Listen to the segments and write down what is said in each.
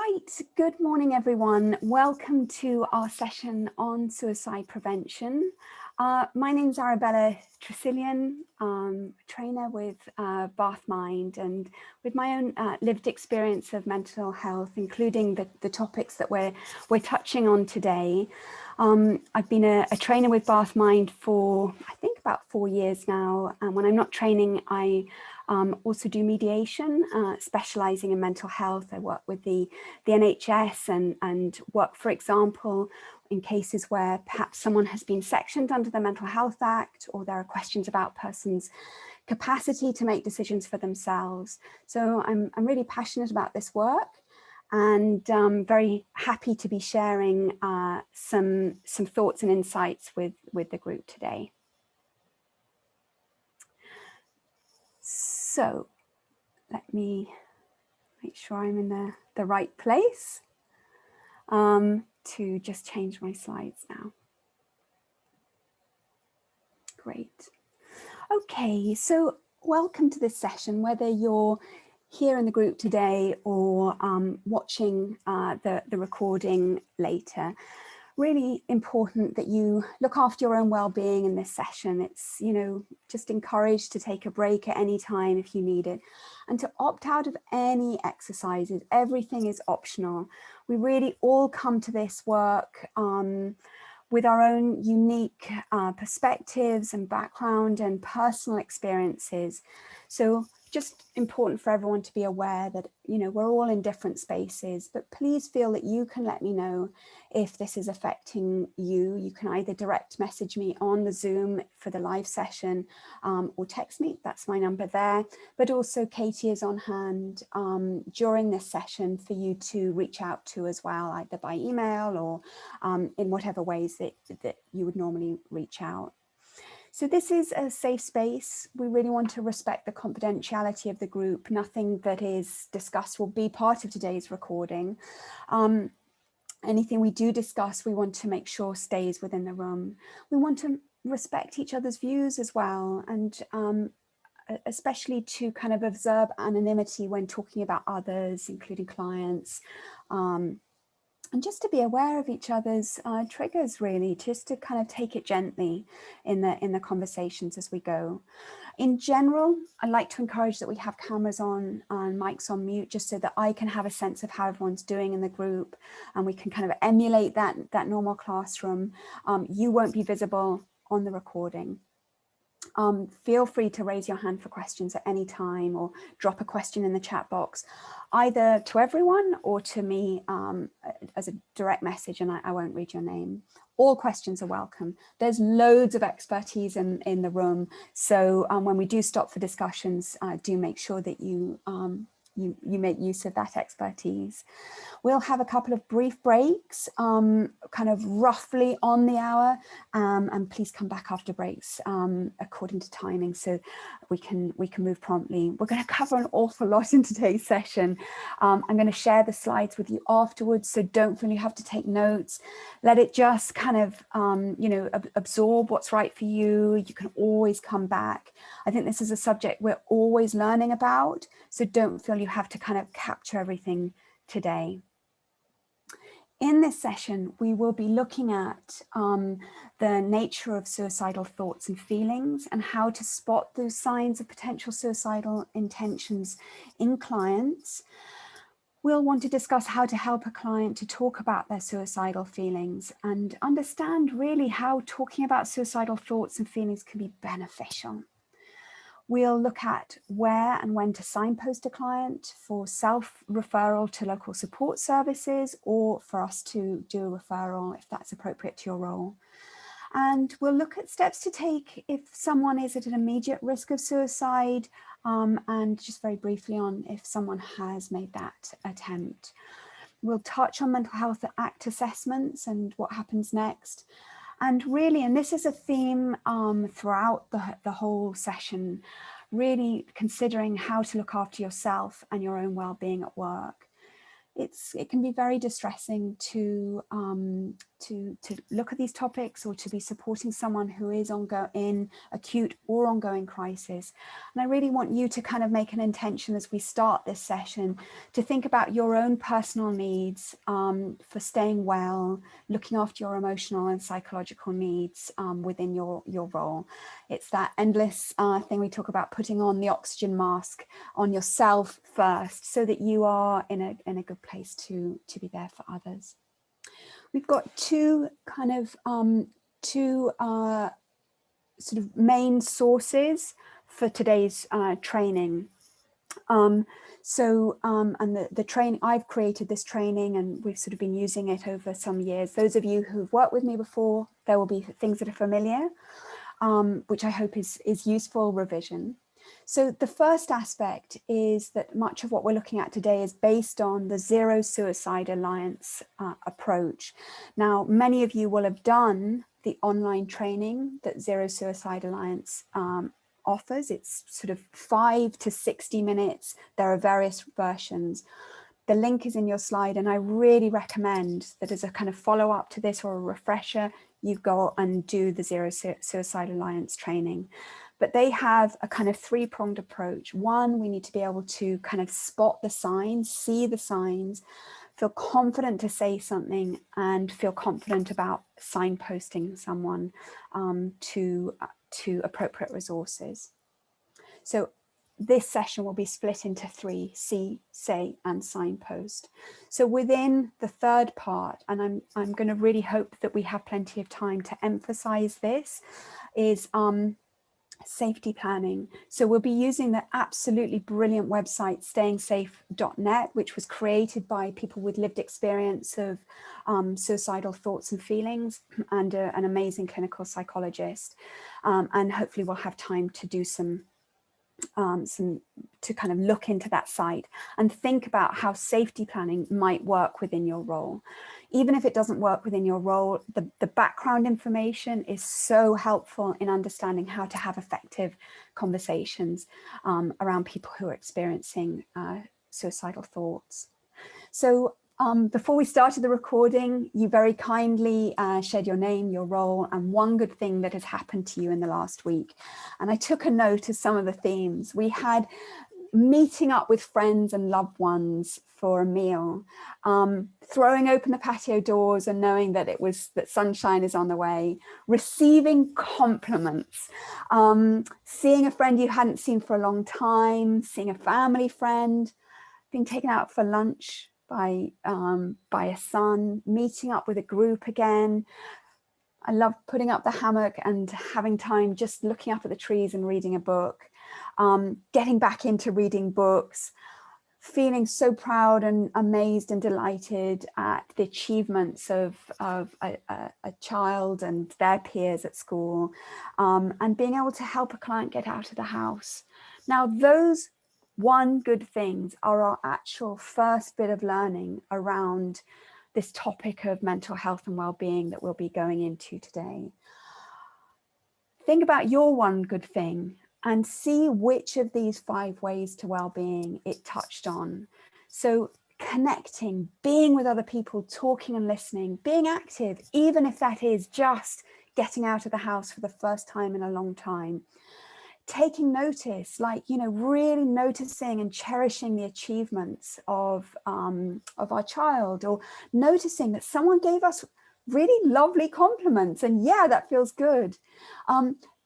Right, good morning everyone. Welcome to our session on suicide prevention. My name's Arabella Tresilian, trainer with BathMind, and with my own lived experience of mental health, including the topics that we're touching on today. I've been a trainer with BathMind for I think about 4 years now, and when I'm not training, I also do mediation, specializing in mental health. I work with the NHS and work, for example, in cases where perhaps someone has been sectioned under the Mental Health Act, or there are questions about person's capacity to make decisions for themselves. So I'm really passionate about this work, and very happy to be sharing some thoughts and insights with the group today. So let me make sure I'm in the right place to just change my slides now. Great. Okay, so welcome to this session, whether you're here in the group today or watching the recording later. Really important that you look after your own well-being in this session. It's, you know, just encouraged to take a break at any time if you need it, and to opt out of any exercises. Everything is optional. We really all come to this work with our own unique perspectives and background and personal experiences. So just important for everyone to be aware that, you know, we're all in different spaces, but please feel that you can let me know if this is affecting you. You can either direct message me on the Zoom for the live session or text me, that's my number there. But also Katie is on hand during this session for you to reach out to as well, either by email or in whatever ways that you would normally reach out. So this is a safe space. We really want to respect the confidentiality of the group. Nothing that is discussed will be part of today's recording. Anything we do discuss, we want to make sure stays within the room. We want to respect each other's views as well, and especially to kind of observe anonymity when talking about others, including clients. And just to be aware of each other's triggers, really, just to kind of take it gently in the conversations as we go. In general, I like to encourage that we have cameras on and mics on mute, just so that I can have a sense of how everyone's doing in the group, and we can kind of emulate that normal classroom. You won't be visible on the recording. Feel free to raise your hand for questions at any time, or drop a question in the chat box, either to everyone or to me as a direct message, and I won't read your name. All questions are welcome. There's loads of expertise in the room, so when we do stop for discussions, do make sure that you make use of that expertise. We'll have a couple of brief breaks, kind of roughly on the hour, and please come back after breaks according to timing, so we can move promptly. We're going to cover an awful lot in today's session. I'm going to share the slides with you afterwards, so don't feel you have to take notes. Let it just kind of you know, absorb what's right for you. You can always come back. I think this is a subject we're always learning about, so don't feel you have to kind of capture everything today. In this session, we will be looking at the nature of suicidal thoughts and feelings, and how to spot those signs of potential suicidal intentions in clients. We'll want to discuss how to help a client to talk about their suicidal feelings, and understand really how talking about suicidal thoughts and feelings can be beneficial. We'll look at where and when to signpost a client for self-referral to local support services, or for us to do a referral if that's appropriate to your role. And we'll look at steps to take if someone is at an immediate risk of suicide, and just very briefly on if someone has made that attempt. We'll touch on Mental Health Act assessments and what happens next. And really, and this is a theme throughout the whole session, really considering how to look after yourself and your own well-being at work. It can be very distressing to to look at these topics or to be supporting someone who is in acute or ongoing crisis. And I really want you to kind of make an intention as we start this session to think about your own personal needs for staying well, looking after your emotional and psychological needs within your role. It's that endless thing we talk about, putting on the oxygen mask on yourself first so that you are in a good place to be there for others. We've got two kind of sort of main sources for today's training. And the training, I've created this training and we've sort of been using it over some years. Those of you who've worked with me before, there will be things that are familiar, which I hope is useful revision. So the first aspect is that much of what we're looking at today is based on the Zero Suicide Alliance approach. Now, many of you will have done the online training that Zero Suicide Alliance offers. It's sort of 5 to 60 minutes. There are various versions. The link is in your slide, and I really recommend that as a kind of follow-up to this or a refresher, you go and do the Zero Suicide Alliance training. But they have a kind of three-pronged approach. One, we need to be able to kind of spot the signs, see the signs, feel confident to say something, and feel confident about signposting someone to appropriate resources. So this session will be split into 3: see, say, and signpost. So within the third part, and I'm going to really hope that we have plenty of time to emphasize this, is safety planning. So we'll be using the absolutely brilliant website stayingsafe.net, which was created by people with lived experience of suicidal thoughts and feelings, and an amazing clinical psychologist. And hopefully we'll have time to do some to kind of look into that site and think about how safety planning might work within your role. Even if it doesn't work within your role, the background information is so helpful in understanding how to have effective conversations around people who are experiencing suicidal thoughts. So before we started the recording, you very kindly shared your name, your role, and one good thing that has happened to you in the last week. And I took a note of some of the themes. We had meeting up with friends and loved ones for a meal, throwing open the patio doors and knowing that that sunshine is on the way, receiving compliments, seeing a friend you hadn't seen for a long time, seeing a family friend, being taken out for lunch by a son, meeting up with a group again. I love putting up the hammock and having time just looking up at the trees and reading a book, getting back into reading books, feeling so proud and amazed and delighted at the achievements of a child and their peers at school, and being able to help a client get out of the house. Now, those one good things are our actual first bit of learning around this topic of mental health and well-being that we'll be going into today. Think about your one good thing and see which of these 5 ways to well-being it touched on. So connecting, being with other people, talking and listening, being active, even if that is just getting out of the house for the first time in a long time. Taking notice, like, you know, really noticing and cherishing the achievements of our child, or noticing that someone gave us really lovely compliments and yeah, that feels good.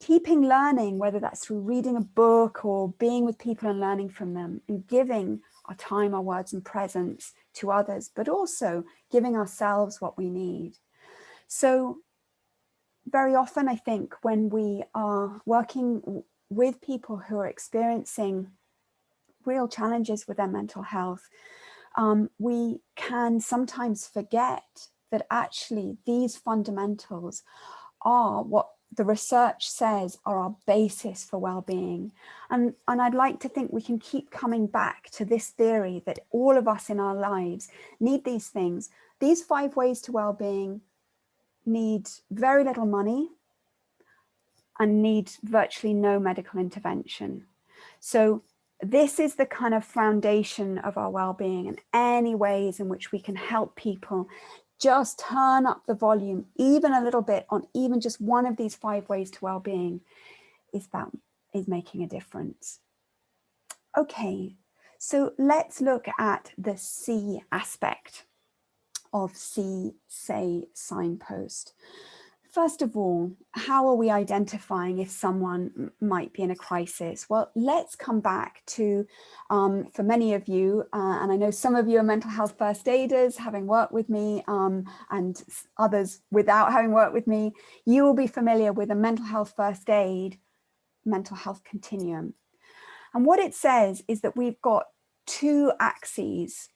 Keeping learning, whether that's through reading a book or being with people and learning from them, and giving our time, our words and presence to others, but also giving ourselves what we need. So very often, I think, when we are working with people who are experiencing real challenges with their mental health, we can sometimes forget that actually these fundamentals are what the research says are our basis for well-being. And I'd like to think we can keep coming back to this theory that all of us in our lives need these things. These 5 ways to well-being need very little money and need virtually no medical intervention. So this is the kind of foundation of our well-being, and any ways in which we can help people just turn up the volume even a little bit on even just one of these 5 ways to well-being is making a difference. Okay, so let's look at the C aspect of C, say, signpost. First of all, how are we identifying if someone might be in a crisis? Well, let's come back to, for many of you, and I know some of you are mental health first aiders, having worked with me, and others without having worked with me, you will be familiar with a mental health first aid, mental health continuum. And what it says is that we've got 2 axes.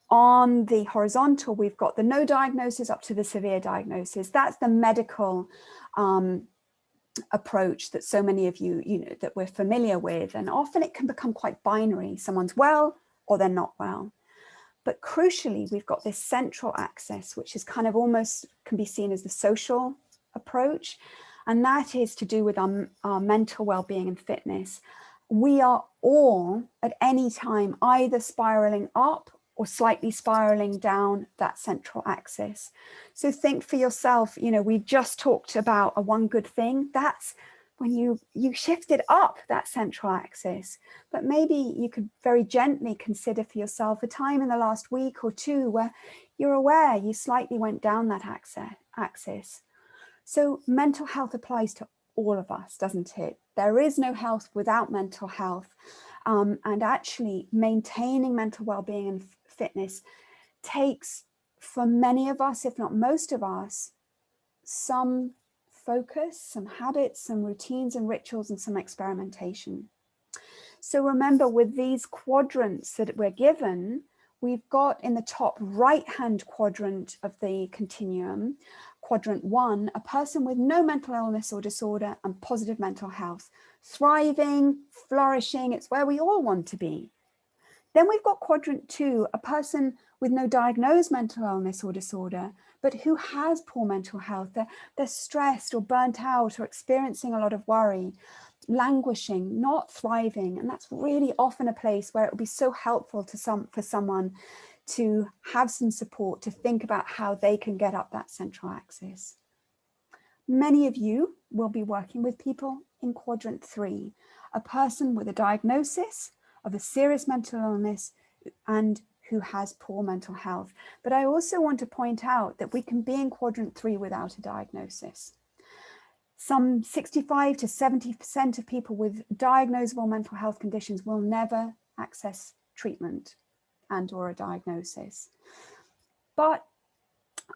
On the horizontal, we've got the no diagnosis up to the severe diagnosis. That's the medical approach that so many of you, that we're familiar with. And often it can become quite binary. Someone's well or they're not well. But crucially, we've got this central axis, which is kind of almost can be seen as the social approach. And that is to do with our mental well-being and fitness. We are all at any time either spiraling up or slightly spiraling down that central axis. So think for yourself, we just talked about a one good thing. That's when you shifted up that central axis. But maybe you could very gently consider for yourself a time in the last week or 2 where you're aware you slightly went down that axis. So mental health applies to all of us, doesn't it? There is no health without mental health. And actually maintaining mental well-being and fitness takes, for many of us, if not most of us, some focus, some habits, some routines and rituals, and some experimentation. So remember, with these quadrants that we're given, we've got in the top right-hand quadrant of the continuum, quadrant 1, a person with no mental illness or disorder and positive mental health, thriving, flourishing. It's where we all want to be. Then we've got quadrant 2, a person with no diagnosed mental illness or disorder, but who has poor mental health. They're stressed or burnt out or experiencing a lot of worry, languishing, not thriving. And that's really often a place where it would be so helpful for someone to have some support, to think about how they can get up that central axis. Many of you will be working with people in quadrant 3, a person with a diagnosis of a serious mental illness and who has poor mental health. But I also want to point out that we can be in quadrant 3 without a diagnosis. Some 65 to 70% of people with diagnosable mental health conditions will never access treatment and or a diagnosis. But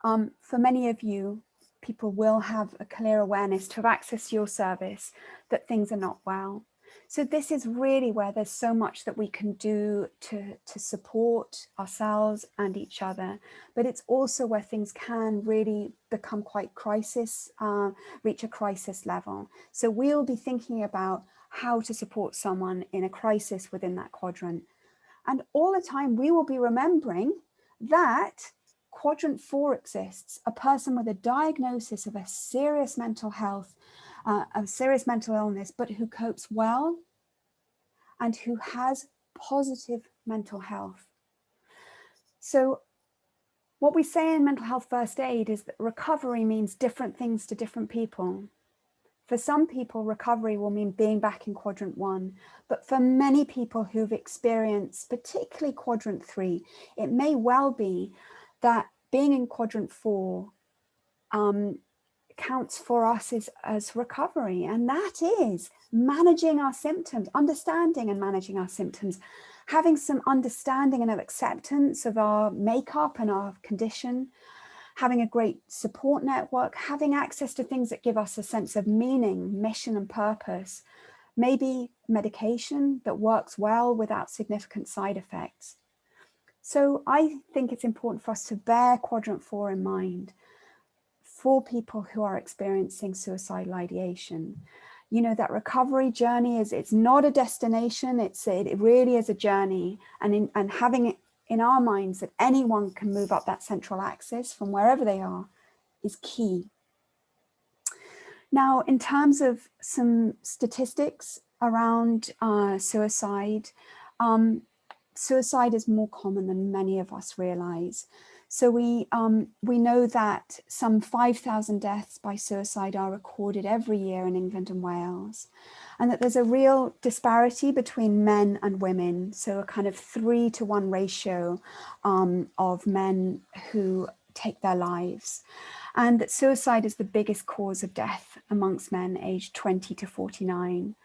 for many of you, people will have a clear awareness to have access to your service that things are not well. So this is really where there's so much that we can do to support ourselves and each other. But it's also where things can really become quite reach a crisis level. So we'll be thinking about how to support someone in a crisis within that quadrant. And all the time we will be remembering that quadrant 4 exists, a person with a diagnosis of a serious mental health, a serious mental illness, but who copes well and who has positive mental health. So what we say in mental health first aid is that recovery means different things to different people. For some people, recovery will mean being back in quadrant 1, but for many people who've experienced particularly quadrant 3, it may well be that being in quadrant 4 counts for us as recovery, and that is managing our symptoms, understanding and managing our symptoms, having some understanding and acceptance of our makeup and our condition, having a great support network, having access to things that give us a sense of meaning, mission and purpose, maybe medication that works well without significant side effects. So I think it's important for us to bear quadrant 4 in mind for people who are experiencing suicidal ideation. You know, that recovery journey it's not a destination, it really is a journey, and having it in our minds that anyone can move up that central axis from wherever they are is key. Now, in terms of some statistics around suicide, suicide is more common than many of us realize. So we know that some 5,000 deaths by suicide are recorded every year in England and Wales, and that there's a real disparity between men and women. So a kind of 3-to-1 ratio of men who take their lives, and that suicide is the biggest cause of death amongst men aged 20 to 49.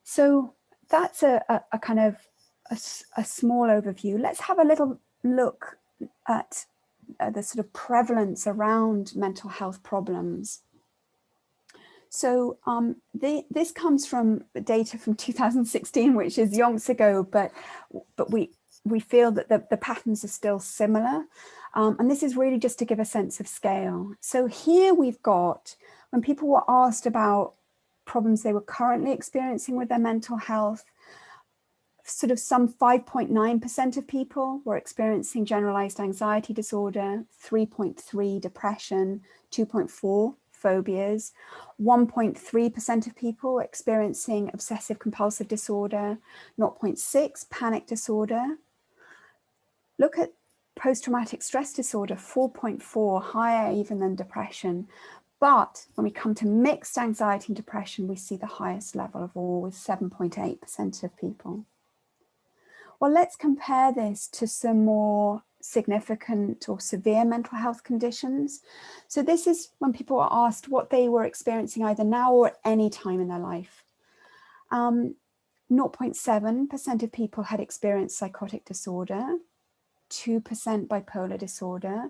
So that's a kind of a small overview. Let's have a little look at the sort of prevalence around mental health problems. So this comes from data from 2016, which is yonks ago, but we feel that the patterns are still similar. And this is really just to give a sense of scale. So here we've got, when people were asked about problems they were currently experiencing with their mental health, sort of some 5.9% of people were experiencing generalized anxiety disorder, 3.3 depression, 2.4 phobias, 1.3% of people were experiencing obsessive compulsive disorder, 0.6 panic disorder. Look at post-traumatic stress disorder, 4.4, higher even than depression. But when we come to mixed anxiety and depression, we see the highest level of all, with 7.8% of people. Well, let's compare this to some more significant or severe mental health conditions. So this is when people are asked what they were experiencing either now or at any time in their life. 0.7% of people had experienced psychotic disorder, 2% bipolar disorder,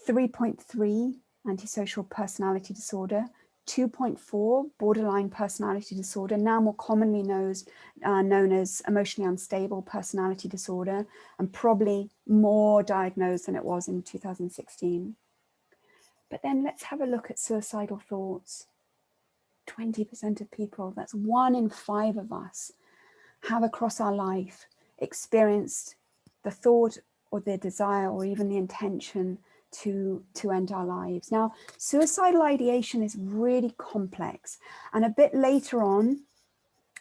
3.3 antisocial personality disorder, 2.4 borderline personality disorder, now more commonly known as emotionally unstable personality disorder, and probably more diagnosed than it was in 2016. But then let's have a look at suicidal thoughts. 20% of people, that's 1 in 5 of us, have across our life experienced the thought or the desire or even the intention to end our lives. Now, suicidal ideation is really complex, and a bit later on,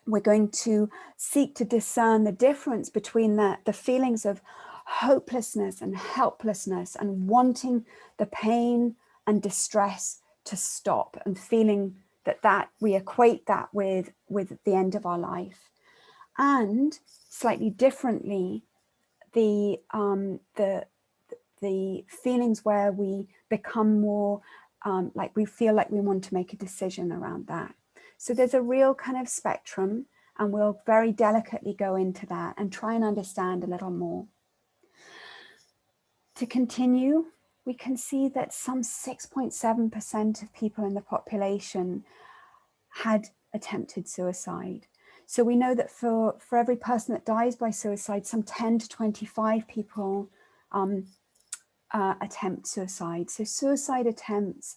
we're going to seek to discern the difference between the feelings of hopelessness and helplessness and wanting the pain and distress to stop, and feeling that we equate that with the end of our life. And slightly differently, the feelings where we become more like we feel like we want to make a decision around that. So there's a real kind of spectrum, and we'll very delicately go into that and try and understand a little more. To continue, we can see that some 6.7% of people in the population had attempted suicide. So we know that for every person that dies by suicide, some 10 to 25 people attempt suicide. So suicide attempts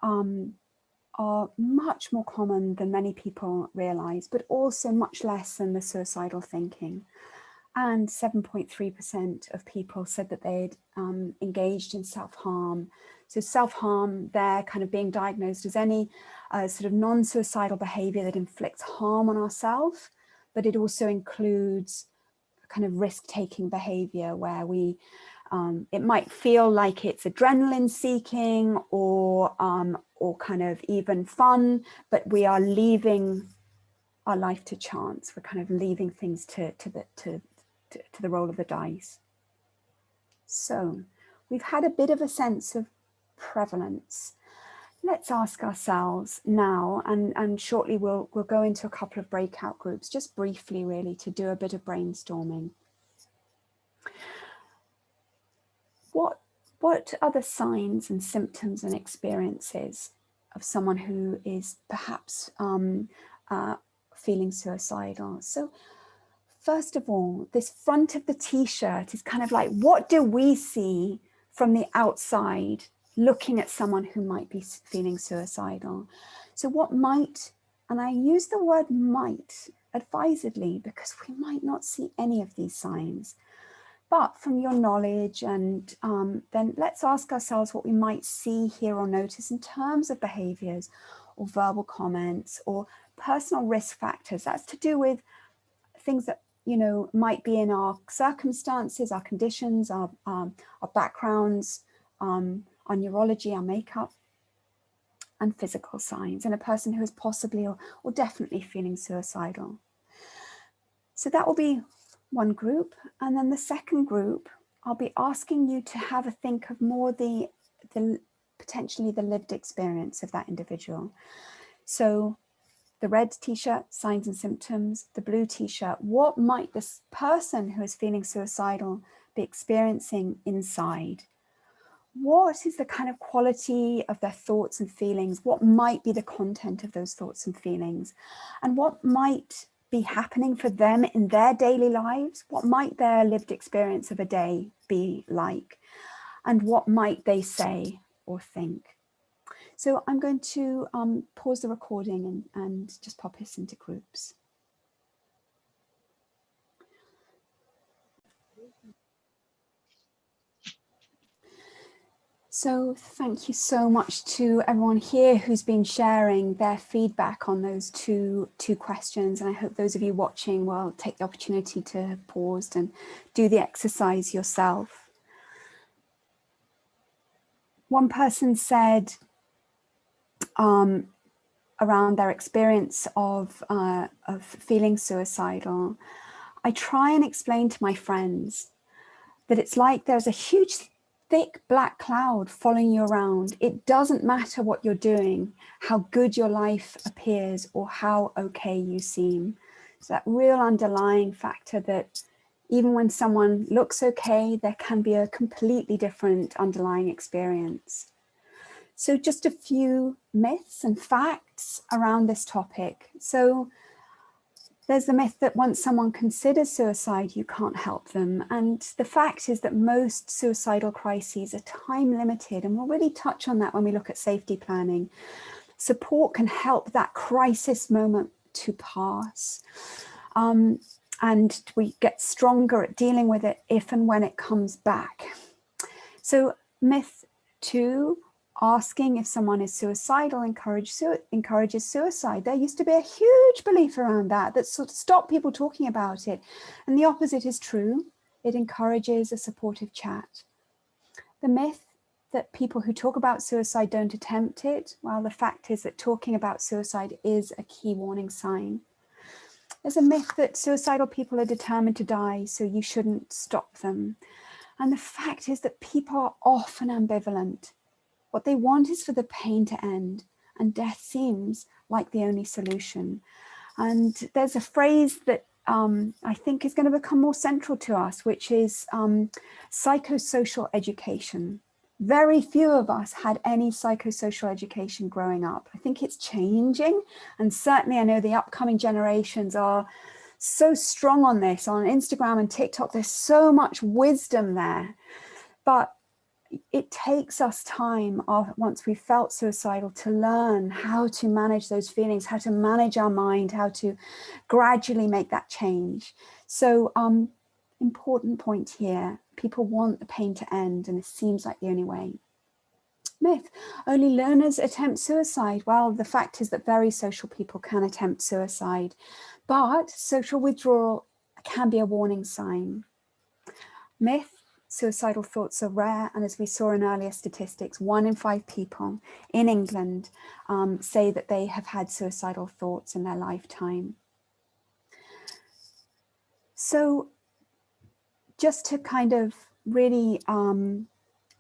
are much more common than many people realize, but also much less than the suicidal thinking. And 7.3% of people said that they'd engaged in self-harm. So self-harm, they're kind of being diagnosed as any sort of non-suicidal behavior that inflicts harm on ourselves, but it also includes kind of risk-taking behavior where we, it might feel like it's adrenaline seeking or kind of even fun, but we are leaving our life to chance. We're kind of leaving things to the roll of the dice. So we've had a bit of a sense of prevalence. Let's ask ourselves now, and shortly we'll go into a couple of breakout groups, just briefly really, to do a bit of brainstorming. What are the signs and symptoms and experiences of someone who is perhaps feeling suicidal? So first of all, this front of the t-shirt is kind of like, what do we see from the outside looking at someone who might be feeling suicidal? So what might, and I use the word might advisedly because we might not see any of these signs, but from your knowledge, and then let's ask ourselves what we might see, hear or notice in terms of behaviors or verbal comments or personal risk factors. That's to do with things that you know, might be in our circumstances, our conditions, our backgrounds, our neurology, our makeup, and physical signs in a person who is possibly or definitely feeling suicidal. So that will be one group. And then the second group, I'll be asking you to have a think of more the potentially the lived experience of that individual. So the red t-shirt, signs and symptoms, the blue t-shirt, what might this person who is feeling suicidal be experiencing inside? What is the kind of quality of their thoughts and feelings? What might be the content of those thoughts and feelings? And what might be happening for them in their daily lives? What might their lived experience of a day be like? And what might they say or think? So I'm going to pause the recording and just pop us into groups. So thank you so much to everyone here who's been sharing their feedback on those two questions. And I hope those of you watching will take the opportunity to pause and do the exercise yourself. One person said around their experience of feeling suicidal, I try and explain to my friends that it's like there's a huge thick black cloud following you around. It doesn't matter what you're doing, how good your life appears or how okay you seem. So that real underlying factor that even when someone looks okay, there can be a completely different underlying experience. So just a few myths and facts around this topic. So there's the myth that once someone considers suicide, you can't help them. And the fact is that most suicidal crises are time limited. And we'll really touch on that when we look at safety planning. Support can help that crisis moment to pass. And we get stronger at dealing with it if and when it comes back. So myth 2, asking if someone is suicidal encourages suicide. There used to be a huge belief around that sort of stopped people talking about it. And the opposite is true. It encourages a supportive chat. The myth that people who talk about suicide don't attempt it, well, the fact is that talking about suicide is a key warning sign. There's a myth that suicidal people are determined to die, so you shouldn't stop them. And the fact is that people are often ambivalent. What they want is for the pain to end, and death seems like the only solution. And there's a phrase that I think is going to become more central to us, which is psychosocial education. Very few of us had any psychosocial education growing up. I think it's changing, and certainly I know the upcoming generations are so strong on this. On Instagram and TikTok, there's so much wisdom there. But it takes us time once we've felt suicidal to learn how to manage those feelings, how to manage our mind, how to gradually make that change. So important point here, people want the pain to end and it seems like the only way. Myth, only learners attempt suicide. Well, the fact is that very social people can attempt suicide, but social withdrawal can be a warning sign. Myth, suicidal thoughts are rare, and as we saw in earlier statistics, 1 in 5 people in England say that they have had suicidal thoughts in their lifetime. So just to kind of really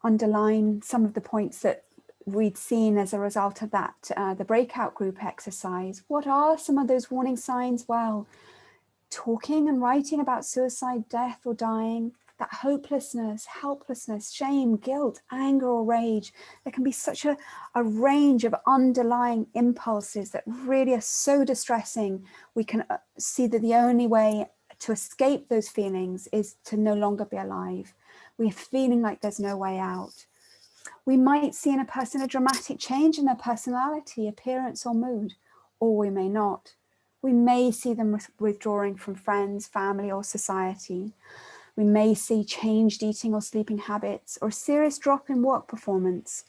underline some of the points that we'd seen as a result of that, the breakout group exercise, what are some of those warning signs? Well, talking and writing about suicide, death or dying, that hopelessness, helplessness, shame, guilt, anger or rage. There can be such a range of underlying impulses that really are so distressing. We can see that the only way to escape those feelings is to no longer be alive. We're feeling like there's no way out. We might see in a person a dramatic change in their personality, appearance or mood, or we may not. We may see them withdrawing from friends, family or society. We may see changed eating or sleeping habits or a serious drop in work performance,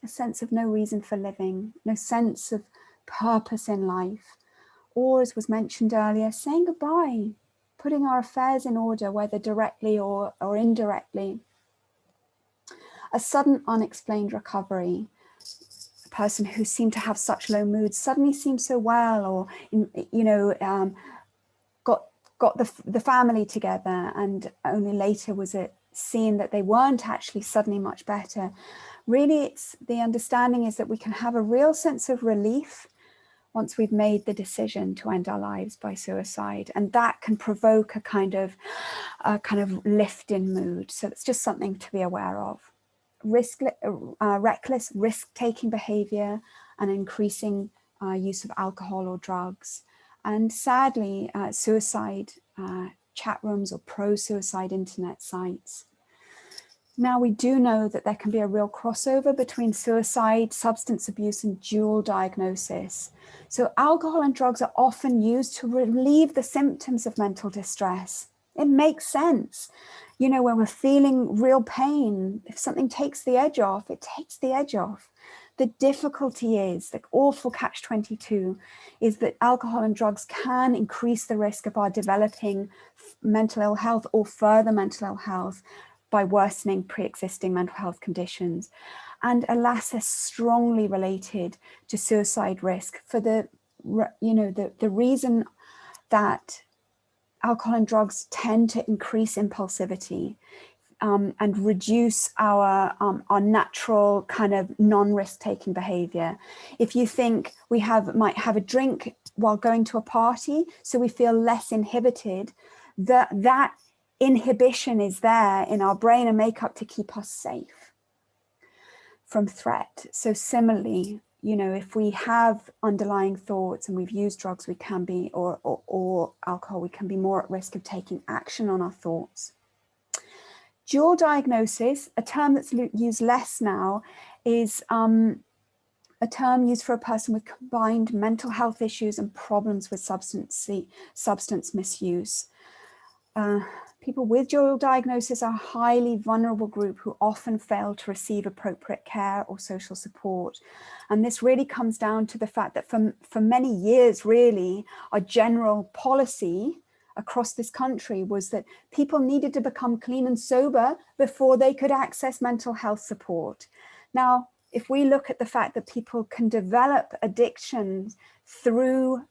a sense of no reason for living, no sense of purpose in life, or as was mentioned earlier, saying goodbye, putting our affairs in order, whether directly or indirectly. A sudden unexplained recovery. A person who seemed to have such low moods suddenly seemed so well, or, you know, got the family together, and only later was it seen that they weren't actually suddenly much better. Really, it's the understanding is that we can have a real sense of relief once we've made the decision to end our lives by suicide, and that can provoke a kind of lift in mood. So it's just something to be aware of. Reckless risk-taking behavior and increasing use of alcohol or drugs. And sadly, suicide chat rooms or pro-suicide internet sites. Now, we do know that there can be a real crossover between suicide, substance abuse, and dual diagnosis. So alcohol and drugs are often used to relieve the symptoms of mental distress. It makes sense. You know, when we're feeling real pain, if something takes the edge off, it takes the edge off. The difficulty is, the awful catch-22, is that alcohol and drugs can increase the risk of our developing mental ill health or further mental ill health by worsening pre-existing mental health conditions. And alas, they're strongly related to suicide risk for the reason that alcohol and drugs tend to increase impulsivity and reduce our natural kind of non-risk-taking behavior. If you think we might have a drink while going to a party, so we feel less inhibited, that inhibition is there in our brain and makeup to keep us safe from threat. So similarly, you know, if we have underlying thoughts and we've used drugs, we can be, or alcohol, we can be more at risk of taking action on our thoughts. Dual diagnosis, a term that's used less now, is a term used for a person with combined mental health issues and problems with substance misuse. People with dual diagnosis are a highly vulnerable group who often fail to receive appropriate care or social support. And this really comes down to the fact that for many years, really, our general policy across this country was that people needed to become clean and sober before they could access mental health support. Now, if we look at the fact that people can develop addictions through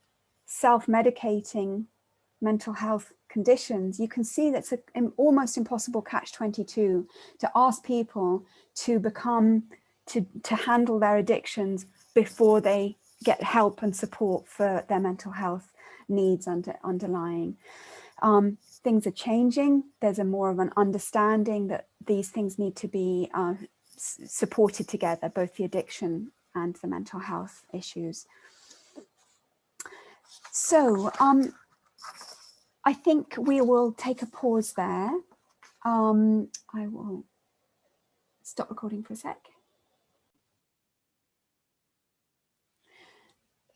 self-medicating mental health conditions, you can see that's an almost impossible catch-22 to ask people to handle their addictions before they get help and support for their mental health needs underlying. Things are changing. There's more of an understanding that these things need to be supported together, both the addiction and the mental health issues. So I think we will take a pause there. I will stop recording for a sec.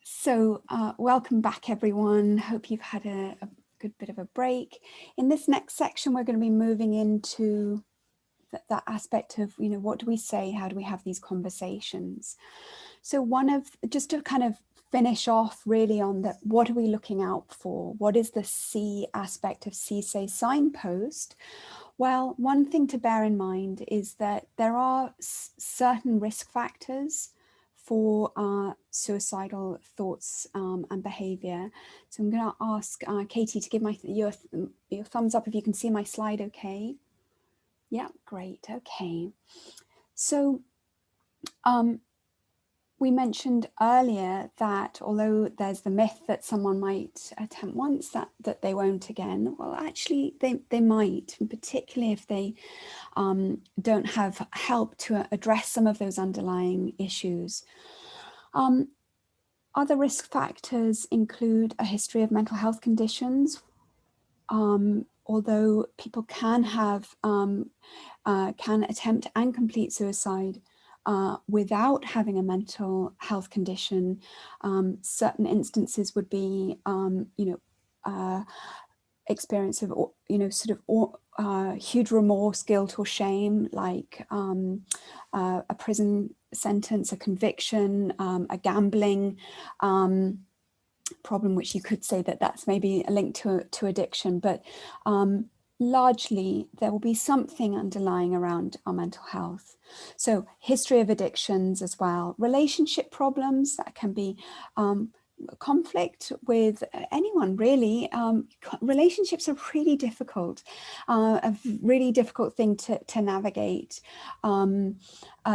So welcome back, everyone. Hope you've had a good bit of a break. In this next section, we're going to be moving into that aspect of, you know, what do we say? How do we have these conversations? So just to kind of finish off really on that, what are we looking out for? What is the C aspect of CSAY signpost? Well, one thing to bear in mind is that there are certain risk factors for suicidal thoughts and behavior. So I'm going to ask Katie to give your thumbs up if you can see my slide okay. Yeah, great. Okay. So we mentioned earlier that although there's the myth that someone might attempt once, that they won't again, well, actually they might, particularly if they don't have help to address some of those underlying issues. Other risk factors include a history of mental health conditions. Although people can attempt and complete suicide without having a mental health condition, certain instances would be, experience of, huge remorse, guilt, or shame, like a prison sentence, a conviction, a gambling problem, which you could say that that's maybe a link to addiction, but largely there will be something underlying around our mental health. So history of addictions as well, relationship problems that can be conflict with anyone really. Relationships are really difficult, a really difficult thing to navigate.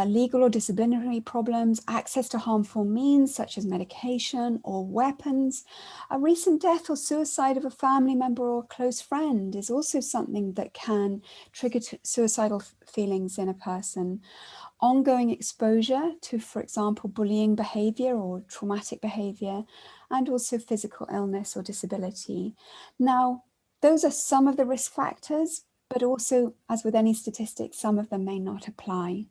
Legal or disciplinary problems, access to harmful means such as medication or weapons. A recent death or suicide of a family member or close friend is also something that can trigger suicidal feelings in a person. Ongoing exposure to, for example, bullying behavior or traumatic behavior, and also physical illness or disability. Now, those are some of the risk factors, but also, as with any statistics, some of them may not apply.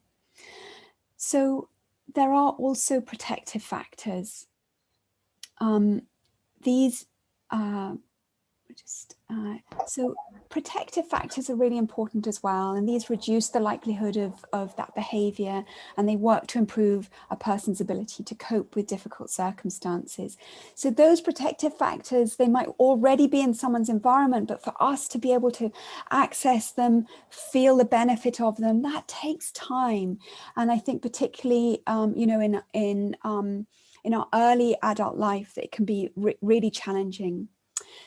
So there are also protective factors. So protective factors are really important as well, and these reduce the likelihood of that behavior, and they work to improve a person's ability to cope with difficult circumstances. So those protective factors, they might already be in someone's environment, but for us to be able to access them, feel the benefit of them, that takes time. And I think particularly, you know, in our early adult life, it can be really challenging.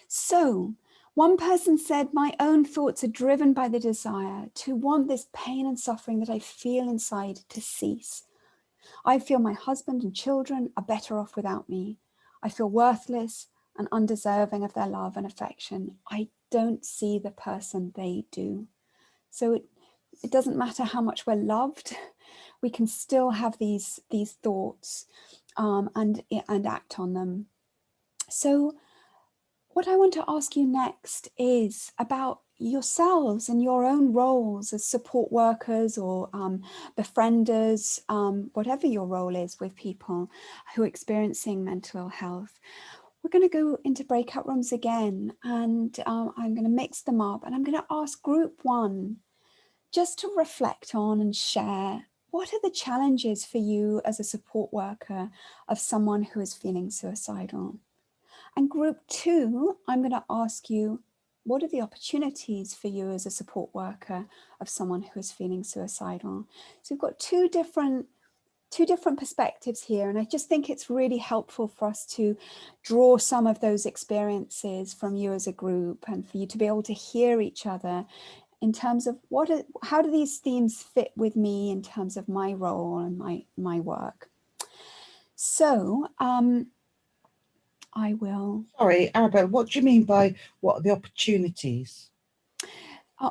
So one person said, my own thoughts are driven by the desire to want this pain and suffering that I feel inside to cease. I feel my husband and children are better off without me. I feel worthless and undeserving of their love and affection. I don't see the person they do. So it doesn't matter how much we're loved, we can still have these thoughts and act on them. So what I want to ask you next is about yourselves and your own roles as support workers or befrienders, whatever your role is with people who are experiencing mental ill health. We're going to go into breakout rooms again, and I'm going to mix them up, and I'm going to ask group one just to reflect on and share what are the challenges for you as a support worker of someone who is feeling suicidal. And group two, I'm going to ask you, what are the opportunities for you as a support worker of someone who is feeling suicidal? So we've got two different perspectives here, and I just think it's really helpful for us to draw some of those experiences from you as a group, and for you to be able to hear each other in terms of how do these themes fit with me in terms of my role and my work. So I will. Sorry, Arabella, what do you mean by what are the opportunities?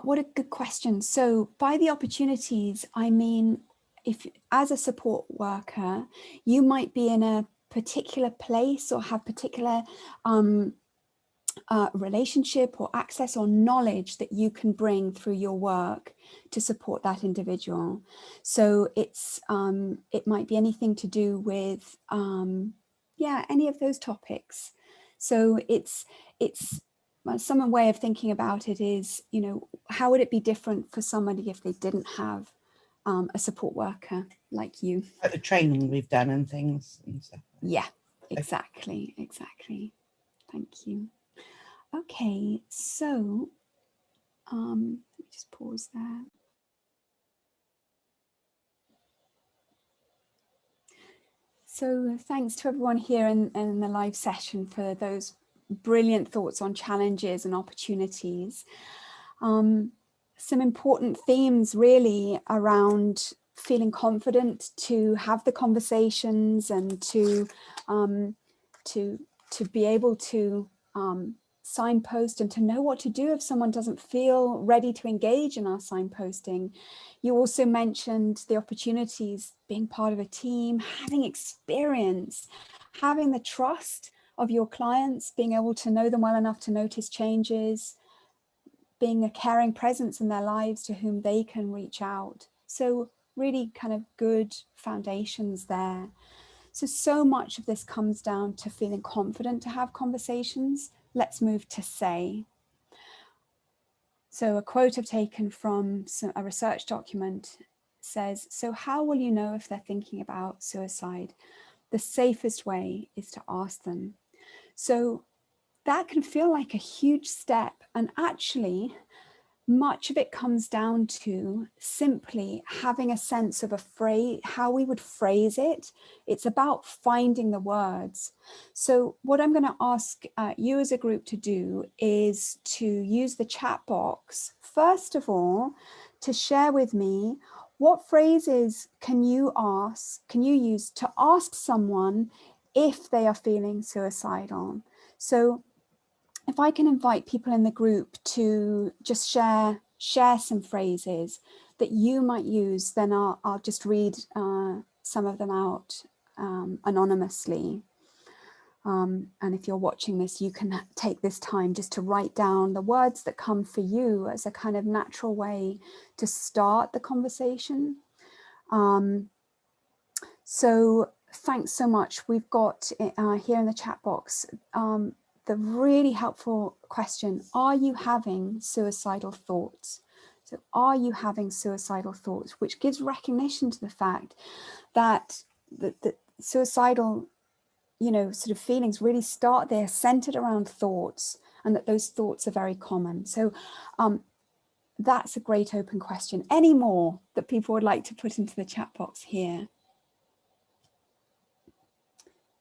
What a good question. So by the opportunities, I mean, if as a support worker, you might be in a particular place or have particular relationship or access or knowledge that you can bring through your work to support that individual. So it's it might be anything to do with any of those topics. So it's some way of thinking about it is, you know, how would it be different for somebody if they didn't have a support worker like you? Like the training we've done and things and stuff. Yeah, exactly. Thank you. Okay, so let me just pause there. So thanks to everyone here in the live session for those brilliant thoughts on challenges and opportunities. Some important themes really around feeling confident to have the conversations and to be able to signpost and to know what to do if someone doesn't feel ready to engage in our signposting. You also mentioned the opportunities, being part of a team, having experience, having the trust of your clients, being able to know them well enough to notice changes, being a caring presence in their lives to whom they can reach out. So really kind of good foundations there. So much of this comes down to feeling confident to have conversations. Let's move to say. So a quote I've taken from a research document says, so how will you know if they're thinking about suicide? The safest way is to ask them. So that can feel like a huge step, and actually much of it comes down to simply having a sense of a phrase, how we would phrase it. It's about finding the words. So what I'm going to ask you as a group to do is to use the chat box, first of all, to share with me what phrases can you use to ask someone if they are feeling suicidal. So if I can invite people in the group to just share some phrases that you might use, then I'll just read some of them out anonymously. And if you're watching this, you can take this time just to write down the words that come for you as a kind of natural way to start the conversation. So thanks so much. We've got here in the chat box the really helpful question: are you having suicidal thoughts? So are you having suicidal thoughts? Which gives recognition to the fact that the suicidal, sort of feelings really start, they're centered around thoughts, and that those thoughts are very common. So that's a great open question. Any more that people would like to put into the chat box here?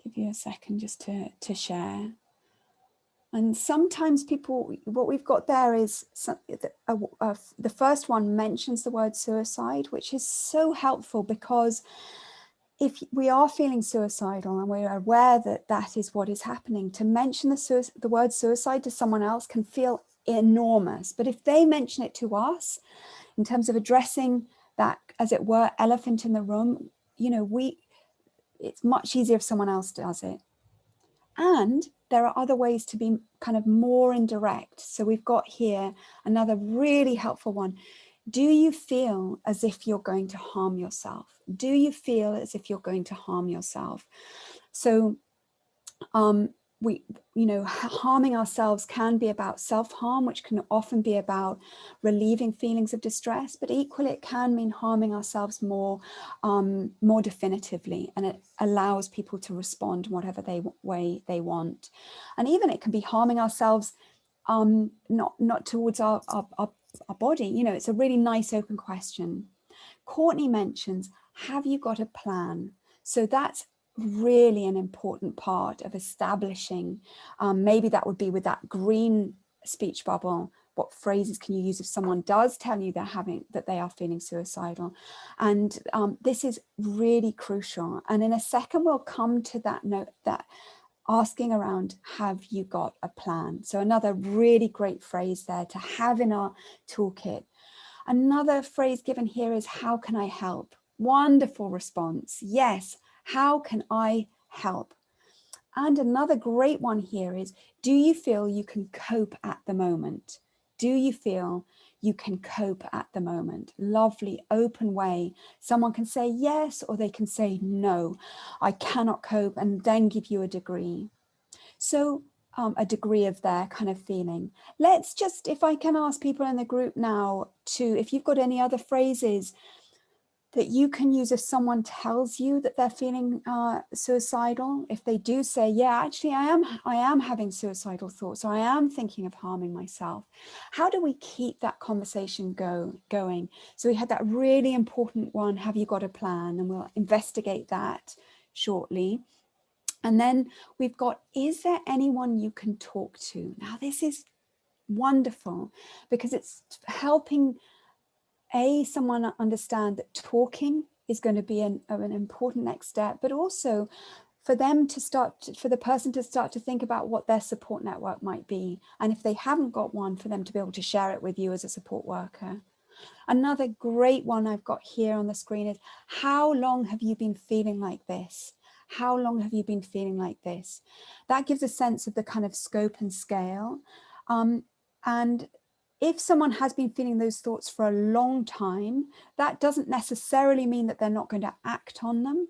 Give you a second just to share. And sometimes people, what we've got there is the first one mentions the word suicide, which is so helpful, because if we are feeling suicidal and we're aware that that is what is happening, to mention the word suicide to someone else can feel enormous. But if they mention it to us, in terms of addressing that, as it were, elephant in the room, it's much easier if someone else does it. And there are other ways to be kind of more indirect. So we've got here another really helpful one. Do you feel as if you're going to harm yourself? Do you feel as if you're going to harm yourself? So harming ourselves can be about self-harm, which can often be about relieving feelings of distress, but equally it can mean harming ourselves more definitively, and it allows people to respond in whatever way they want. And even it can be harming ourselves not towards our body. It's a really nice open question. Courtney mentions, have you got a plan? So that's really an important part of establishing, maybe that would be with that green speech bubble, what phrases can you use if someone does tell you that they are feeling suicidal? And this is really crucial. And in a second, we'll come to that note, that asking around, have you got a plan? So another really great phrase there to have in our toolkit. Another phrase given here is, how can I help? Wonderful response. Yes, how can I help? And another great one here is, do you feel you can cope at the moment? Do you feel you can cope at the moment? Lovely, open way. Someone can say yes, or they can say no, I cannot cope, and then give you a degree. So a degree of their kind of feeling. Let's just, if I can ask people in the group now to, if you've got any other phrases that you can use if someone tells you that they're feeling suicidal. If they do say, yeah, actually I am having suicidal thoughts, or I am thinking of harming myself. How do we keep that conversation going? So we had that really important one, have you got a plan? And we'll investigate that shortly. And then we've got, is there anyone you can talk to? Now this is wonderful, because it's helping someone understand that talking is going to be an important next step, but also for them to for the person to start to think about what their support network might be. And if they haven't got one, for them to be able to share it with you as a support worker. Another great one I've got here on the screen is, how long have you been feeling like this? How long have you been feeling like this? That gives a sense of the kind of scope and scale. And if someone has been feeling those thoughts for a long time, that doesn't necessarily mean that they're not going to act on them.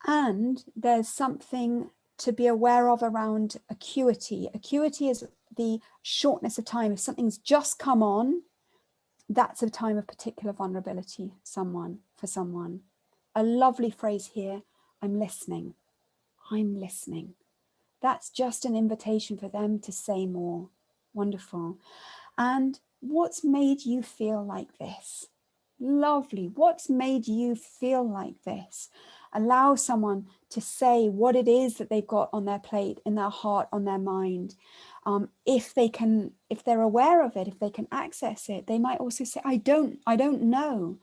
And there's something to be aware of around acuity. Acuity is the shortness of time. If something's just come on, that's a time of particular vulnerability for someone. A lovely phrase here, I'm listening. I'm listening. That's just an invitation for them to say more. Wonderful. And what's made you feel like this? Lovely. What's made you feel like this? Allow someone to say what it is that they've got on their plate, in their heart, on their mind. If they're aware of it, if they can access it, they might also say, I don't know.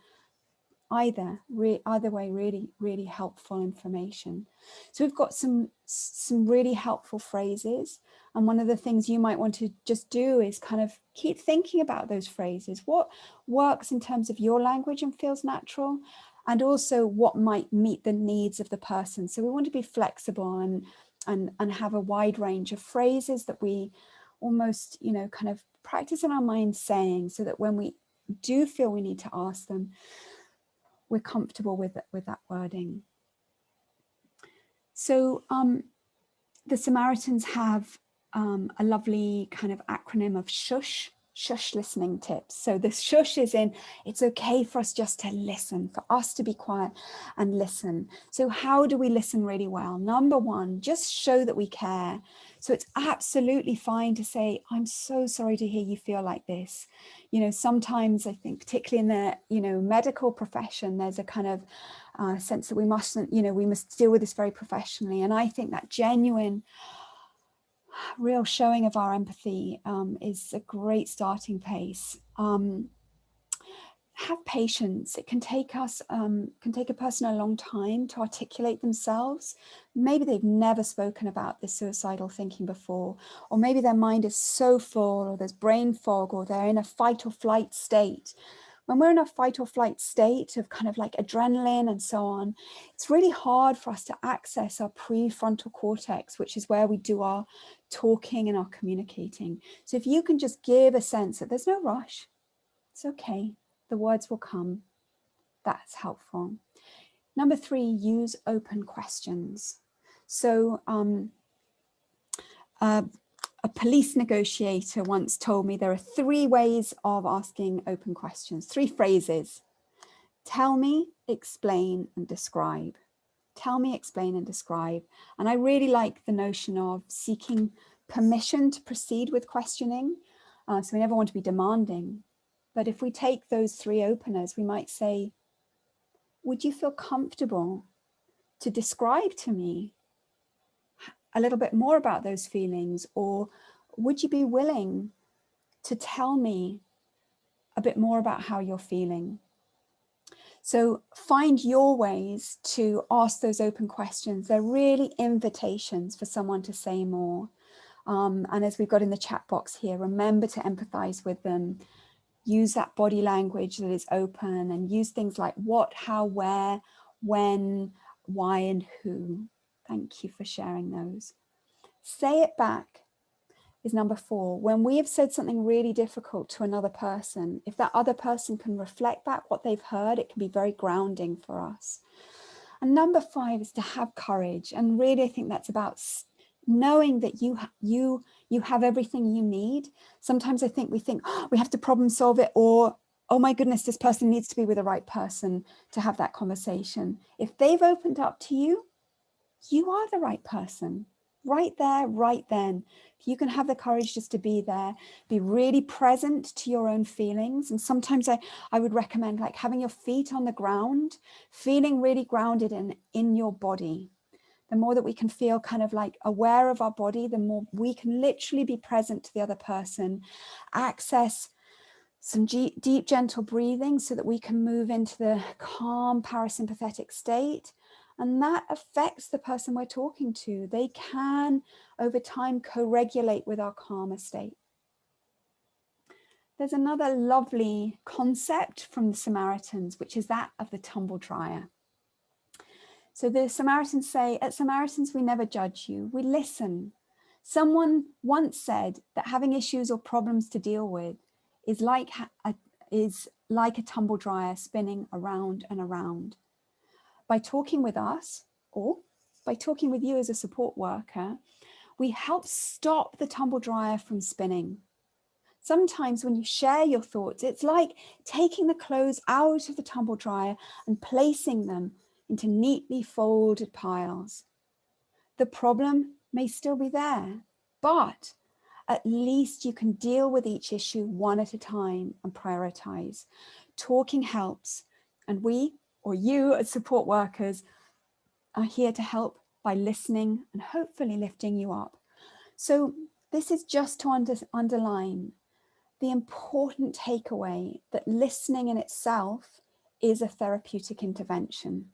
Either way, really helpful information. So we've got some really helpful phrases, and one of the things you might want to just do is kind of keep thinking about those phrases. What works in terms of your language and feels natural, and also what might meet the needs of the person. So we want to be flexible and have a wide range of phrases that we almost, you know, kind of practice in our mind saying, so that when we do feel we need to ask them, we're comfortable with that wording. So the Samaritans have a lovely kind of acronym of shush listening tips. So the shush is in, it's okay for us just to listen, for us to be quiet and listen. So how do we listen really well? Number one, just show that we care. So it's absolutely fine to say, I'm so sorry to hear you feel like this. You know, sometimes I think, particularly in the, you know, medical profession, there's a kind of sense that we mustn't, you know, we must deal with this very professionally. And I think that genuine, real showing of our empathy is a great starting place. Have patience. It can take a person a long time to articulate themselves. Maybe they've never spoken about this suicidal thinking before, or maybe their mind is so full, or there's brain fog, or they're in a fight or flight state. When we're in a fight or flight state of kind of like adrenaline and so on, it's really hard for us to access our prefrontal cortex, which is where we do our talking and our communicating. So if you can just give a sense that there's no rush, it's okay, the words will come, that's helpful. Number three, use open questions. So a police negotiator once told me there are 3 ways of asking open questions, 3 phrases. Tell me, explain, and describe. Tell me, explain, and describe. And I really like the notion of seeking permission to proceed with questioning. So we never want to be demanding. But if we take those 3 openers, we might say, would you feel comfortable to describe to me a little bit more about those feelings? Or would you be willing to tell me a bit more about how you're feeling? So find your ways to ask those open questions. They're really invitations for someone to say more. And as we've got in the chat box here, remember to empathize with them. Use that body language that is open, and use things like what, how, where, when, why, and who. Thank you for sharing those. Say it back is number 4. When we have said something really difficult to another person, if that other person can reflect back what they've heard, it can be very grounding for us. And number 5 is to have courage. And really, I think that's about knowing that you have everything you need. Sometimes I think we think, oh, we have to problem solve it, or, oh my goodness, this person needs to be with the right person to have that conversation. If they've opened up to you, you are the right person. Right there, right then. If you can have the courage just to be there, be really present to your own feelings. And sometimes I would recommend like having your feet on the ground, feeling really grounded in your body. The more that we can feel kind of like aware of our body, the more we can literally be present to the other person, access some deep, gentle breathing so that we can move into the calm parasympathetic state. And that affects the person we're talking to. They can, over time, co-regulate with our calmer state. There's another lovely concept from the Samaritans, which is that of the tumble dryer. So the Samaritans say, at Samaritans, we never judge you, we listen. Someone once said that having issues or problems to deal with is like a tumble dryer spinning around and around. By talking with us, or by talking with you as a support worker, we help stop the tumble dryer from spinning. Sometimes when you share your thoughts, it's like taking the clothes out of the tumble dryer and placing them into neatly folded piles. The problem may still be there, but at least you can deal with each issue one at a time and prioritize. Talking helps, and we, or you as support workers, are here to help by listening and hopefully lifting you up. So this is just to underline the important takeaway that listening in itself is a therapeutic intervention.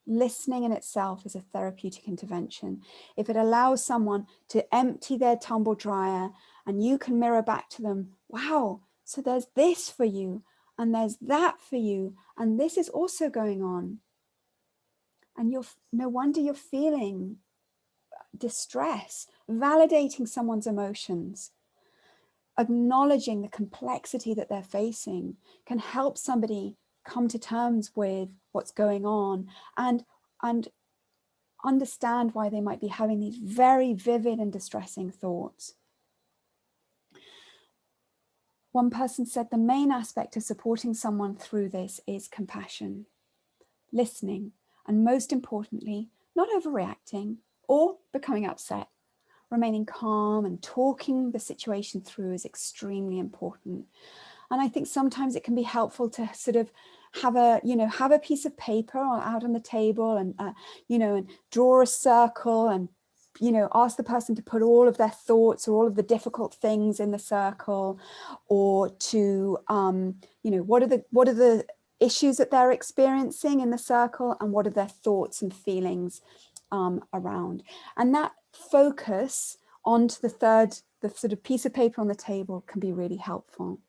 Listening in itself is a therapeutic intervention. If it allows someone to empty their tumble dryer and you can mirror back to them, wow, so there's this for you and there's that for you and this is also going on. And no wonder you're feeling distress, validating someone's emotions. Acknowledging the complexity that they're facing can help somebody come to terms with what's going on and understand why they might be having these very vivid and distressing thoughts. One person said the main aspect of supporting someone through this is compassion, listening, and most importantly, not overreacting or becoming upset. Remaining calm and talking the situation through is extremely important. And I think sometimes it can be helpful to sort of have a piece of paper out on the table and, and draw a circle and, ask the person to put all of their thoughts or all of the difficult things in the circle, or to, what are the issues that they're experiencing in the circle and what are their thoughts and feelings around. And that focus onto the sort of piece of paper on the table can be really helpful.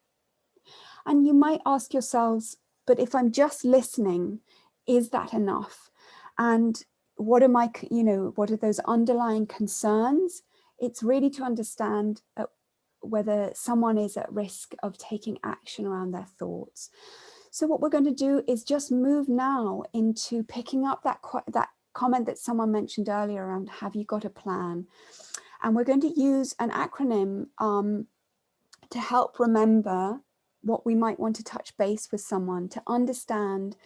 And you might ask yourselves, but if I'm just listening, is that enough? And what are those underlying concerns? It's really to understand whether someone is at risk of taking action around their thoughts. So what we're going to do is just move now into picking up that comment that someone mentioned earlier around, have you got a plan? And we're going to use an acronym to help remember what we might want to touch base with someone to understand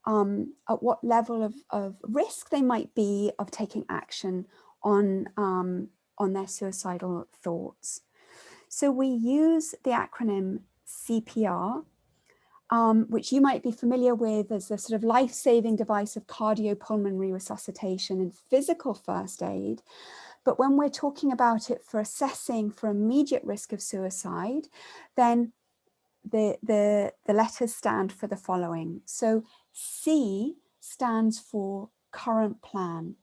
at what level of risk they might be of taking action on their suicidal thoughts. So we use the acronym CPR, which you might be familiar with as a sort of life-saving device of cardiopulmonary resuscitation and physical first aid. But when we're talking about it for assessing for immediate risk of suicide, then the letters stand for the following. So C stands for current plan.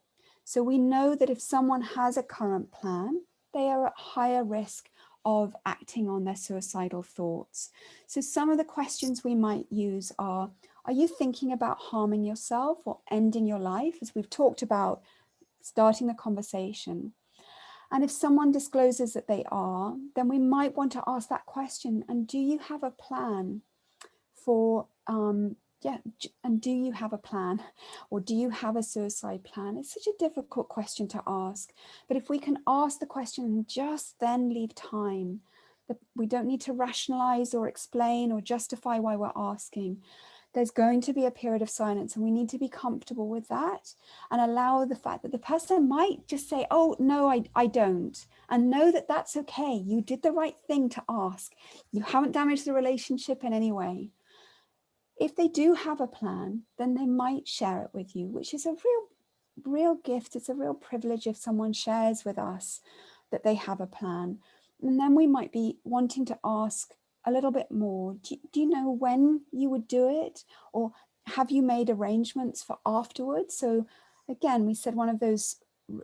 So we know that if someone has a current plan, they are at higher risk of acting on their suicidal thoughts. So some of the questions we might use are you thinking about harming yourself or ending your life, as we've talked about starting the conversation? And if someone discloses that they are, then we might want to ask that question. And do you have a plan for, and do you have a plan, or do you have a suicide plan? It's such a difficult question to ask. But if we can ask the question and just then leave time, that we don't need to rationalize or explain or justify why we're asking. There's going to be a period of silence, and we need to be comfortable with that and allow the fact that the person might just say, oh, no, I don't. And know that that's okay. You did the right thing to ask. You haven't damaged the relationship in any way. If they do have a plan, then they might share it with you, which is a real gift. It's a real privilege if someone shares with us that they have a plan. And then we might be wanting to ask a little bit more. Do you know when you would do it? Or have you made arrangements for afterwards? So again, we said one of those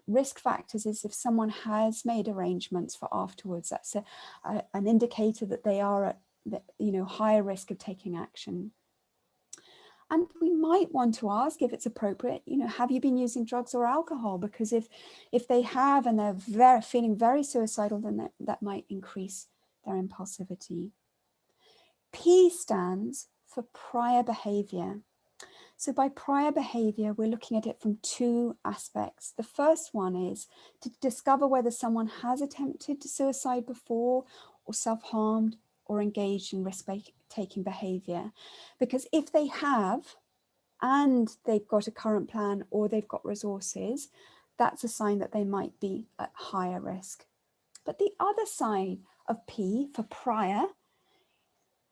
risk factors is if someone has made arrangements for afterwards, that's an indicator that they are at higher risk of taking action. And we might want to ask, if it's appropriate, have you been using drugs or alcohol? Because if they have and they're feeling very suicidal, then that might increase their impulsivity. P stands for prior behavior. So by prior behavior, we're looking at it from two aspects. The first one is to discover whether someone has attempted suicide before, or self-harmed, or engaged in risk-taking behavior. Because if they have, and they've got a current plan or they've got resources, that's a sign that they might be at higher risk. But the other side of P, for prior,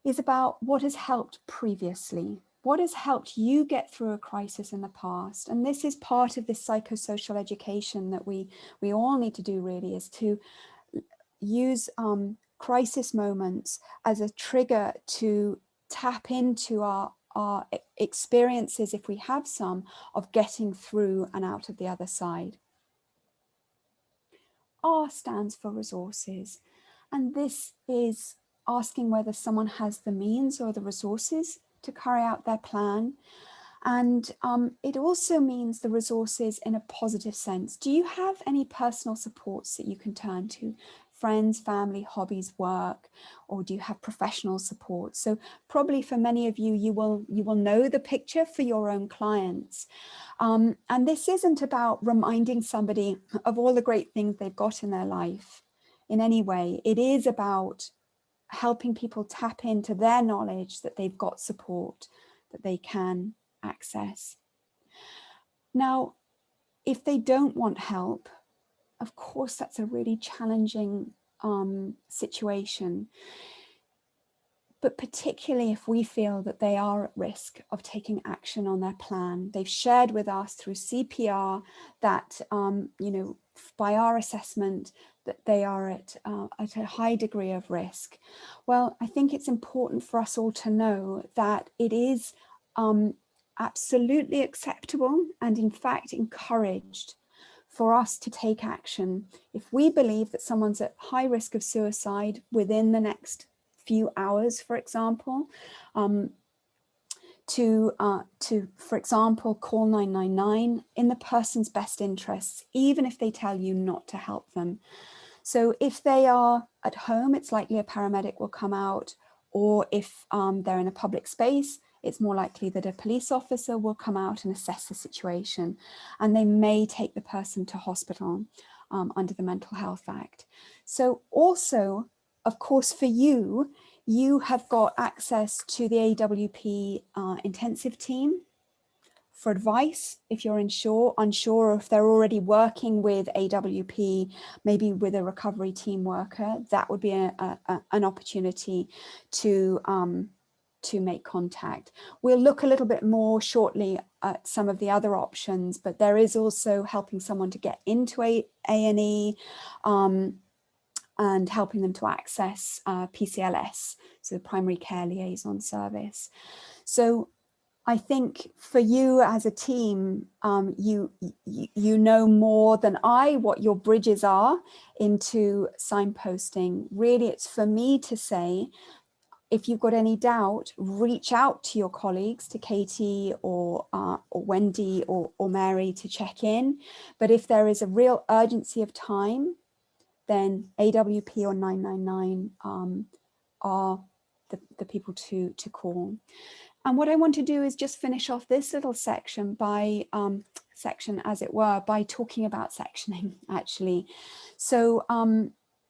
is about what has helped previously. What has helped you get through a crisis in the past? And this is part of this psychosocial education that we all need to do, really, is to use crisis moments as a trigger to tap into our experiences, if we have some, of getting through and out of the other side. R stands for resources, and this is asking whether someone has the means or the resources to carry out their plan. And it also means the resources in a positive sense. Do you have any personal supports that you can turn to? Friends, family, hobbies, work, or do you have professional support? So probably for many of you, you will know the picture for your own clients. And this isn't about reminding somebody of all the great things they've got in their life in any way. It is about helping people tap into their knowledge that they've got support, that they can access. Now, if they don't want help, of course, that's a really challenging situation. But particularly if we feel that they are at risk of taking action on their plan, they've shared with us through CPR that, by our assessment, that they are at a high degree of risk. Well, I think it's important for us all to know that it is absolutely acceptable and in fact encouraged for us to take action if we believe that someone's at high risk of suicide within the next few hours, for example, to for example, call 999 in the person's best interests, even if they tell you not to help them. So if they are at home, it's likely a paramedic will come out, or if they're in a public space, it's more likely that a police officer will come out and assess the situation, and they may take the person to hospital under the Mental Health Act. So also, of course, for you, you have got access to the AWP intensive team for advice if you're unsure, or if they're already working with AWP, maybe with a recovery team worker. That would be an opportunity to make contact. We'll look a little bit more shortly at some of the other options, but there is also helping someone to get into A&E and helping them to access PCLS, so the Primary Care Liaison Service. So I think for you as a team, you know more than I what your bridges are into signposting. Really, it's for me to say, if you've got any doubt, reach out to your colleagues, to Katie or Wendy or Mary to check in. But if there is a real urgency of time, then AWP or 999 are the people to call. And what I want to do is just finish off this little section by as it were, by talking about sectioning, actually. So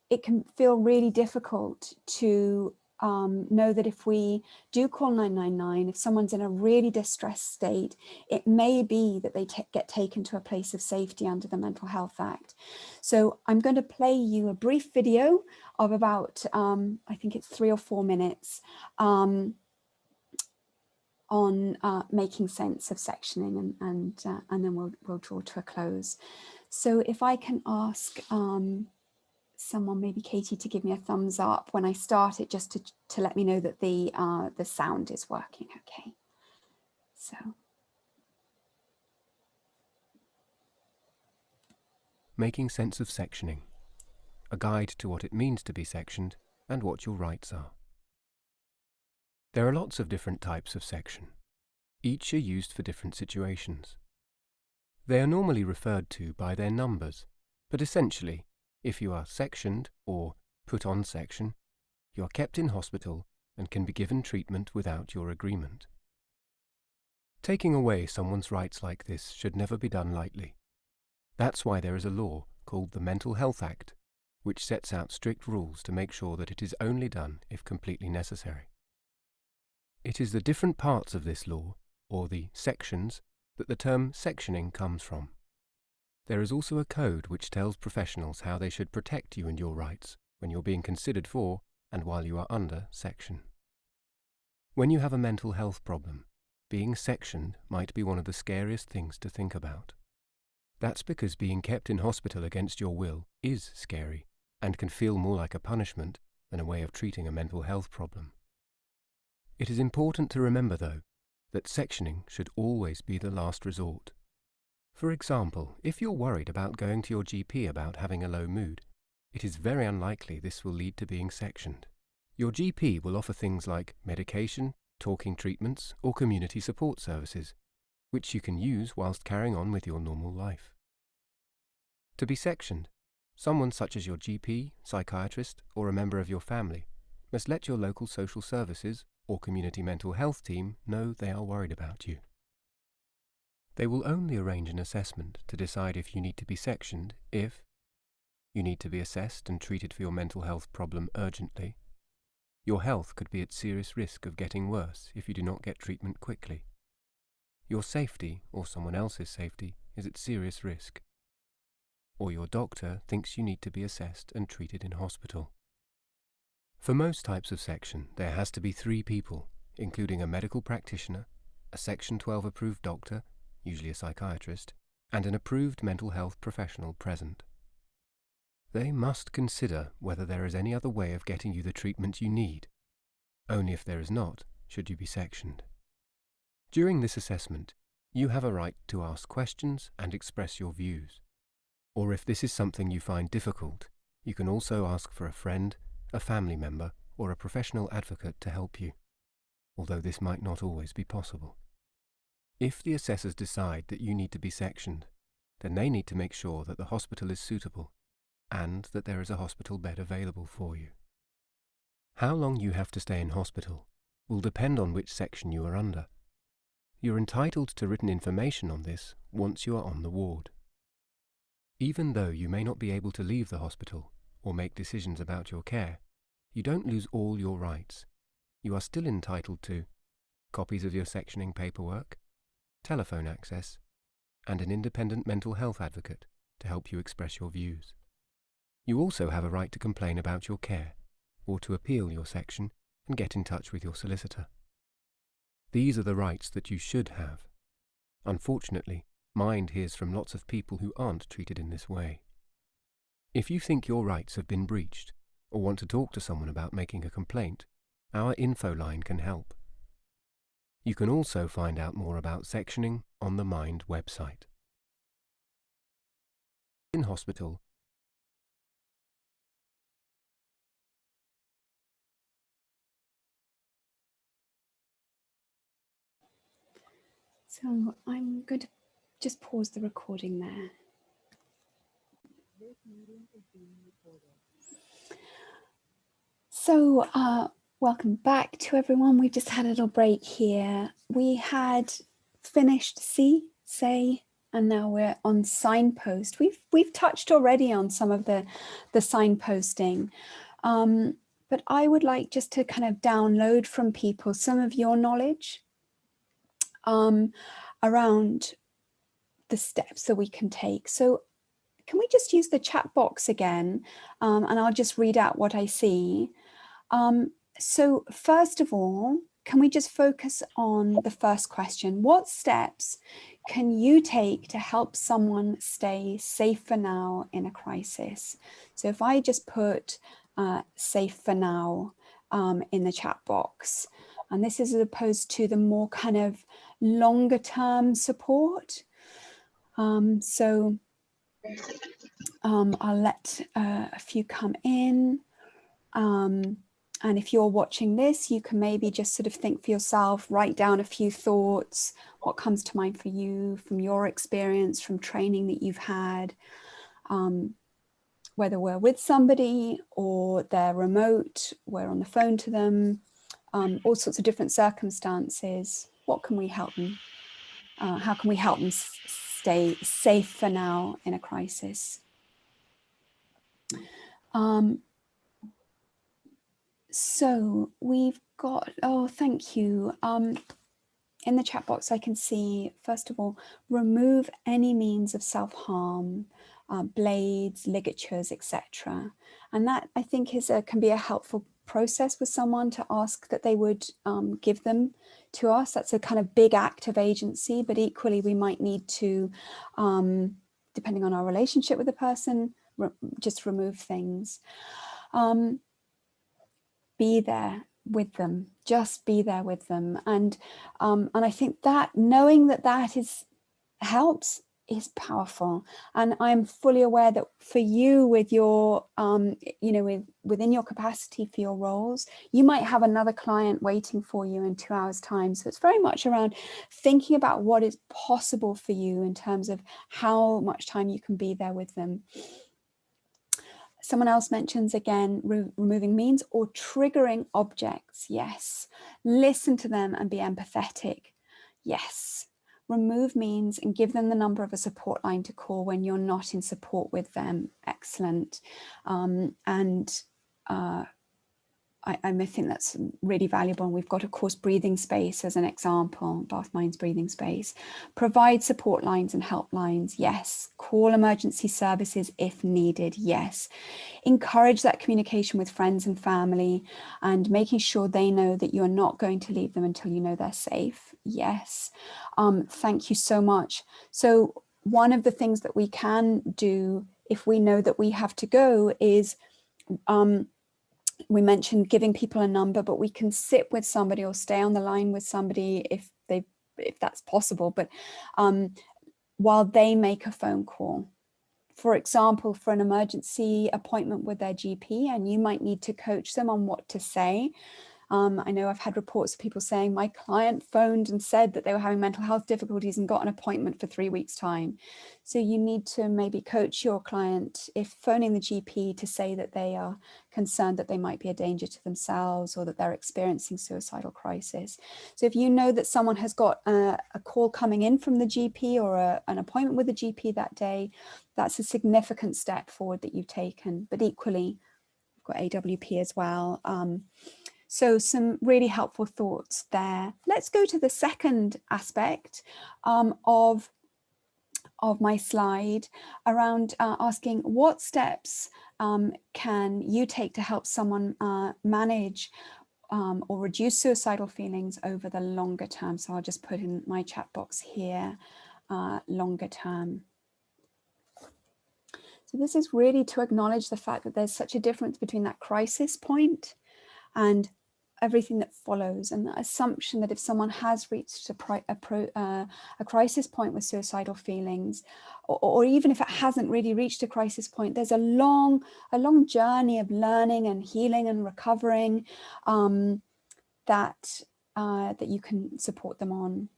it can feel really difficult to know that if we do call 999, if someone's in a really distressed state, it may be that they get taken to a place of safety under the Mental Health Act. So I'm going to play you a brief video of about, I think it's 3 or 4 minutes, on making sense of sectioning, and then we'll draw to a close. So if I can ask someone, maybe Katie, to give me a thumbs up when I start it, just to let me know that the sound is working. Okay. So. Making sense of sectioning. A guide to what it means to be sectioned and what your rights are. There are lots of different types of section. Each are used for different situations. They are normally referred to by their numbers, but essentially, if you are sectioned or put on section, you are kept in hospital and can be given treatment without your agreement. Taking away someone's rights like this should never be done lightly. That's why there is a law called the Mental Health Act, which sets out strict rules to make sure that it is only done if completely necessary. It is the different parts of this law, or the sections, that the term sectioning comes from. There is also a code which tells professionals how they should protect you and your rights when you're being considered for and while you are under section. When you have a mental health problem, being sectioned might be one of the scariest things to think about. That's because being kept in hospital against your will is scary and can feel more like a punishment than a way of treating a mental health problem. It is important to remember, though, that sectioning should always be the last resort. For example, if you're worried about going to your GP about having a low mood, it is very unlikely this will lead to being sectioned. Your GP will offer things like medication, talking treatments, or community support services, which you can use whilst carrying on with your normal life. To be sectioned, someone such as your GP, psychiatrist, or a member of your family must let your local social services or community mental health team know they are worried about you. They will only arrange an assessment to decide if you need to be sectioned if you need to be assessed and treated for your mental health problem urgently. Your health could be at serious risk of getting worse if you do not get treatment quickly. Your safety or someone else's safety is at serious risk. Or your doctor thinks you need to be assessed and treated in hospital. For most types of section, there has to be 3 people, including a medical practitioner, a Section 12 approved doctor, usually a psychiatrist, and an approved mental health professional present. They must consider whether there is any other way of getting you the treatment you need. Only if there is not, should you be sectioned. During this assessment, you have a right to ask questions and express your views. Or if this is something you find difficult, you can also ask for a friend, a family member, or a professional advocate to help you, although this might not always be possible. If the assessors decide that you need to be sectioned, then they need to make sure that the hospital is suitable and that there is a hospital bed available for you. How long you have to stay in hospital will depend on which section you are under. You're entitled to written information on this once you are on the ward. Even though you may not be able to leave the hospital or make decisions about your care, you don't lose all your rights. You are still entitled to copies of your sectioning paperwork, telephone access, and an independent mental health advocate to help you express your views. You also have a right to complain about your care, or to appeal your section and get in touch with your solicitor. These are the rights that you should have. Unfortunately, Mind hears from lots of people who aren't treated in this way. If you think your rights have been breached, or want to talk to someone about making a complaint, our info line can help. You can also find out more about sectioning on the Mind website. In hospital, So I'm going to just pause the recording there. So welcome back to everyone. We've just had a little break here. We had finished say, and now we're on signpost. We've touched already on some of the signposting, but I would like just to kind of download from people some of your knowledge around the steps that we can take. So can we just use the chat box again, and I'll just read out what I see. So first of all, can we just focus on the first question? What steps can you take to help someone stay safe for now in a crisis? So if I just put safe for now in the chat box, and this is as opposed to the more kind of longer term support. So I'll let a few come in. And if you're watching this, you can maybe just sort of think for yourself, write down a few thoughts, what comes to mind for you from your experience, from training that you've had, whether we're with somebody or they're remote, we're on the phone to them, all sorts of different circumstances. What can we help them? How can we help them stay safe for now in a crisis? So we've got, oh, thank you. in the chat box, I can see, first of all, remove any means of self-harm, blades, ligatures, etc. And that, I think, can be a helpful process with someone to ask that they would give them to us. That's a kind of big act of agency, but equally we might need to, depending on our relationship with the person, just remove things. Be there with them, just be there with them. And I think that knowing that that helps is powerful. And I'm fully aware that for you, with your, within your capacity for your roles, you might have another client waiting for you in 2 hours time. So it's very much around thinking about what is possible for you in terms of how much time you can be there with them. Someone else mentions, again, removing means or triggering objects. Yes. Listen to them and be empathetic. Yes. Remove means and give them the number of a support line to call when you're not in support with them. Excellent. I think that's really valuable. And we've got, of course, breathing space as an example, Bath Minds breathing space. Provide support lines and helplines. Yes. Call emergency services if needed. Yes. Encourage that communication with friends and family and making sure they know that you're not going to leave them until you know they're safe. Yes. Thank you so much. So one of the things that we can do if we know that we have to go is, we mentioned giving people a number, but we can sit with somebody or stay on the line with somebody if that's possible, but while they make a phone call. For example, for an emergency appointment with their GP, and you might need to coach them on what to say. I know I've had reports of people saying, my client phoned and said that they were having mental health difficulties and got an appointment for 3 weeks' time. So you need to maybe coach your client, if phoning the GP, to say that they are concerned that they might be a danger to themselves or that they're experiencing suicidal crisis. So if you know that someone has got a call coming in from the GP or an appointment with the GP that day, that's a significant step forward that you've taken. But equally, we've got AWP as well. So some really helpful thoughts there. Let's go to the second aspect of my slide around asking what steps can you take to help someone manage or reduce suicidal feelings over the longer term. So I'll just put in my chat box here, longer term. So this is really to acknowledge the fact that there's such a difference between that crisis point and everything that follows, and the assumption that if someone has reached a crisis point with suicidal feelings, or even if it hasn't really reached a crisis point, there's a long journey of learning and healing and recovering that you can support them on.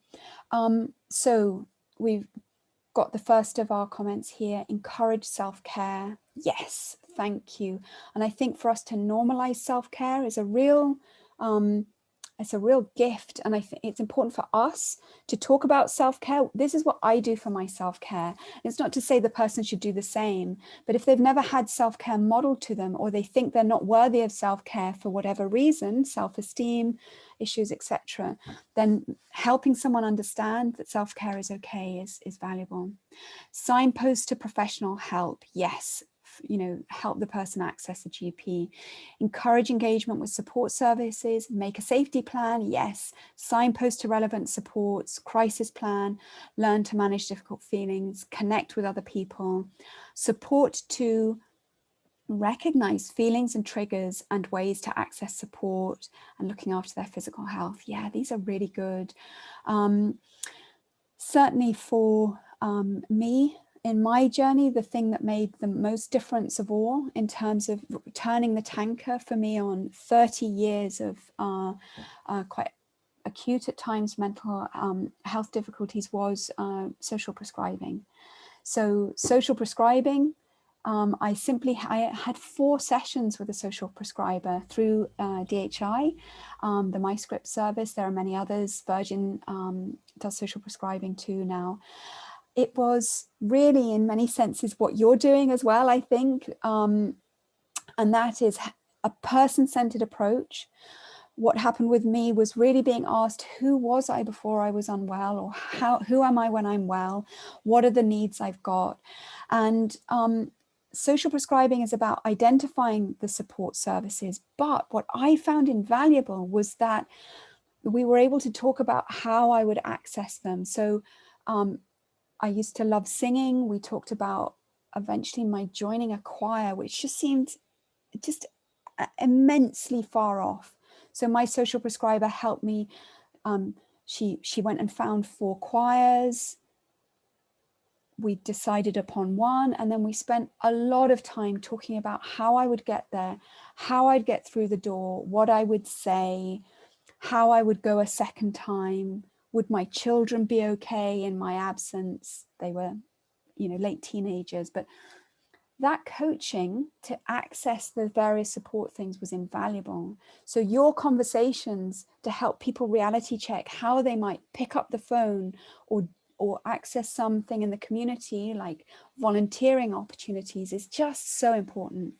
So we've got the first of our comments here: encourage self-care. Yes, thank you. And I think for us to normalize self-care is it's a real gift. And I think it's important for us to talk about self-care. This is what I do for my self-care. It's not to say the person should do the same, but if they've never had self-care modeled to them, or they think they're not worthy of self-care for whatever reason, self-esteem issues, etc., then helping someone understand that self-care is okay is valuable. Signpost to professional help. Yes. Help the person access a GP. Encourage engagement with support services. Make a safety plan. Yes. Signpost to relevant supports. Crisis plan. Learn to manage difficult feelings. Connect with other people. Support to recognize feelings and triggers and ways to access support, and looking after their physical health. Yeah, these are really good. Certainly for me, in my journey, the thing that made the most difference of all in terms of turning the tanker for me on 30 years of quite acute at times mental health difficulties was social prescribing. So social prescribing, I had 4 sessions with a social prescriber through DHI, the MyScript service. There are many others. Virgin does social prescribing too now. It was really, in many senses, what you're doing as well, I think. And that is a person-centered approach, what happened with me was really being asked, who was I before I was unwell, or who am I when I'm well? What are the needs I've got? And social prescribing is about identifying the support services. But what I found invaluable was that we were able to talk about how I would access them. So I used to love singing. We talked about eventually my joining a choir, which just seemed just immensely far off. So my social prescriber helped me. She went and found 4 choirs. We decided upon one, and then we spent a lot of time talking about how I would get there, how I'd get through the door, what I would say, how I would go a second time. Would my children be okay in my absence? They were, late teenagers, but that coaching to access the various support things was invaluable. So your conversations to help people reality check how they might pick up the phone or access something in the community, like volunteering opportunities, is just so important.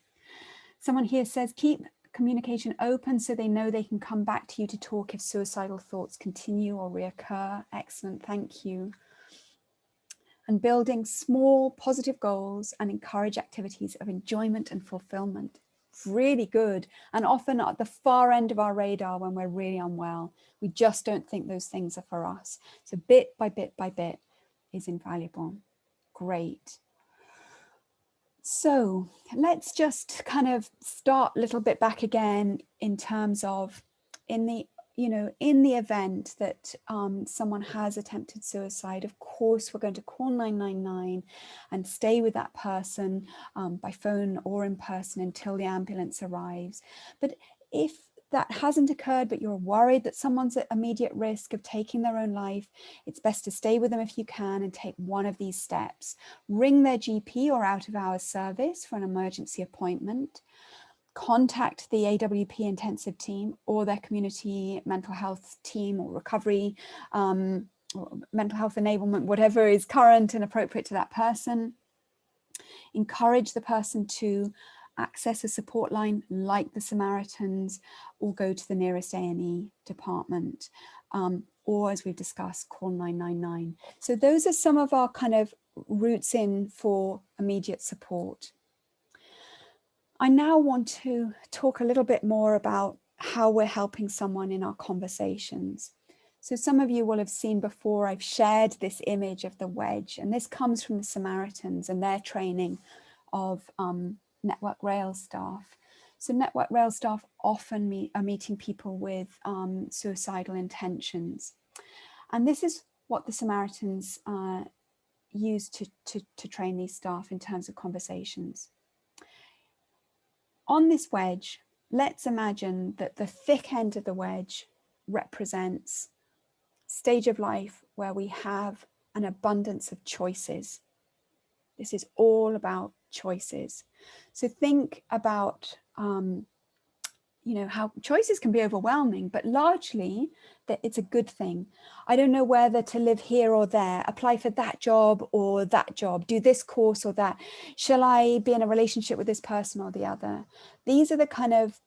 Someone here says, keep communication open so they know they can come back to you to talk if suicidal thoughts continue or reoccur. Excellent, thank you. And building small positive goals and encourage activities of enjoyment and fulfillment. Really good, and often at the far end of our radar when we're really unwell. We just don't think those things are for us. So bit by bit by bit is invaluable. Great. So let's just kind of start a little bit back again in terms of in the event that someone has attempted suicide. Of course, we're going to call 999 and stay with that person by phone or in person until the ambulance arrives. But if that hasn't occurred, but you're worried that someone's at immediate risk of taking their own life, it's best to stay with them if you can and take one of these steps. Ring their GP or out-of-hours service for an emergency appointment. Contact the AWP intensive team or their community mental health team or recovery, or mental health enablement, whatever is current and appropriate to that person. Encourage the person to access a support line like the Samaritans, or go to the nearest A&E department, or as we've discussed, call 999. So those are some of our kind of routes in for immediate support. I now want to talk a little bit more about how we're helping someone in our conversations. So some of you will have seen before, I've shared this image of the wedge, and this comes from the Samaritans and their training of Network Rail staff. So Network Rail staff often are meeting people with suicidal intentions. And this is what the Samaritans use to train these staff in terms of conversations. On this wedge, let's imagine that the thick end of the wedge represents a stage of life where we have an abundance of choices. This is all about choices. So think about, how choices can be overwhelming, but largely that it's a good thing. I don't know whether to live here or there, apply for that job or that job, do this course or that. Shall I be in a relationship with this person or the other? These are the kind of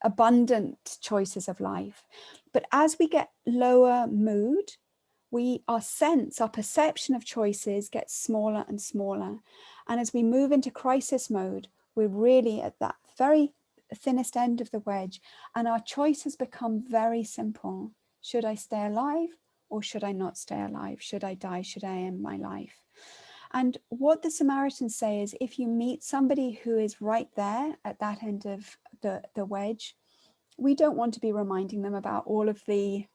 abundant choices of life. But as we get lower mood, our perception of choices gets smaller and smaller. And as we move into crisis mode, we're really at that very thinnest end of the wedge, and our choices become very simple. Should I stay alive or should I not stay alive? Should I die? Should I end my life? And what the Samaritans say is, if you meet somebody who is right there at that end of the wedge, we don't want to be reminding them about all of the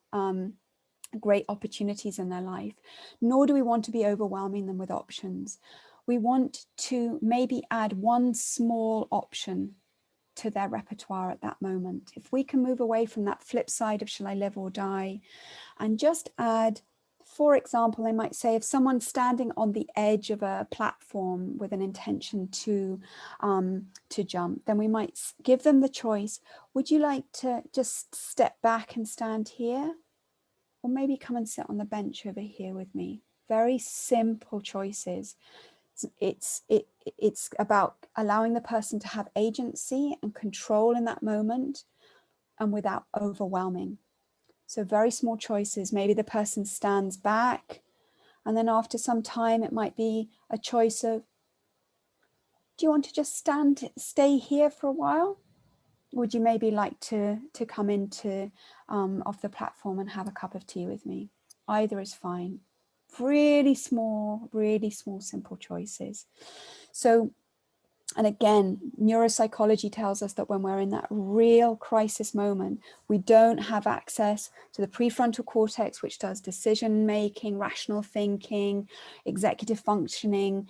great opportunities in their life, nor do we want to be overwhelming them with options. We want to maybe add one small option to their repertoire at that moment. If we can move away from that flip side of shall I live or die, and just add, for example, they might say, if someone's standing on the edge of a platform with an intention to jump, then we might give them the choice, would you like to just step back and stand here? Or maybe come and sit on the bench over here with me. Very simple choices. It's about allowing the person to have agency and control in that moment, and without overwhelming. So very small choices. Maybe the person stands back, and then after some time, it might be a choice of, do you want to just stay here for a while? Would you maybe like to come into off the platform and have a cup of tea with me? Either is fine. Really small, simple choices. So, and again, neuropsychology tells us that when we're in that real crisis moment, we don't have access to the prefrontal cortex, which does decision making, rational thinking, executive functioning.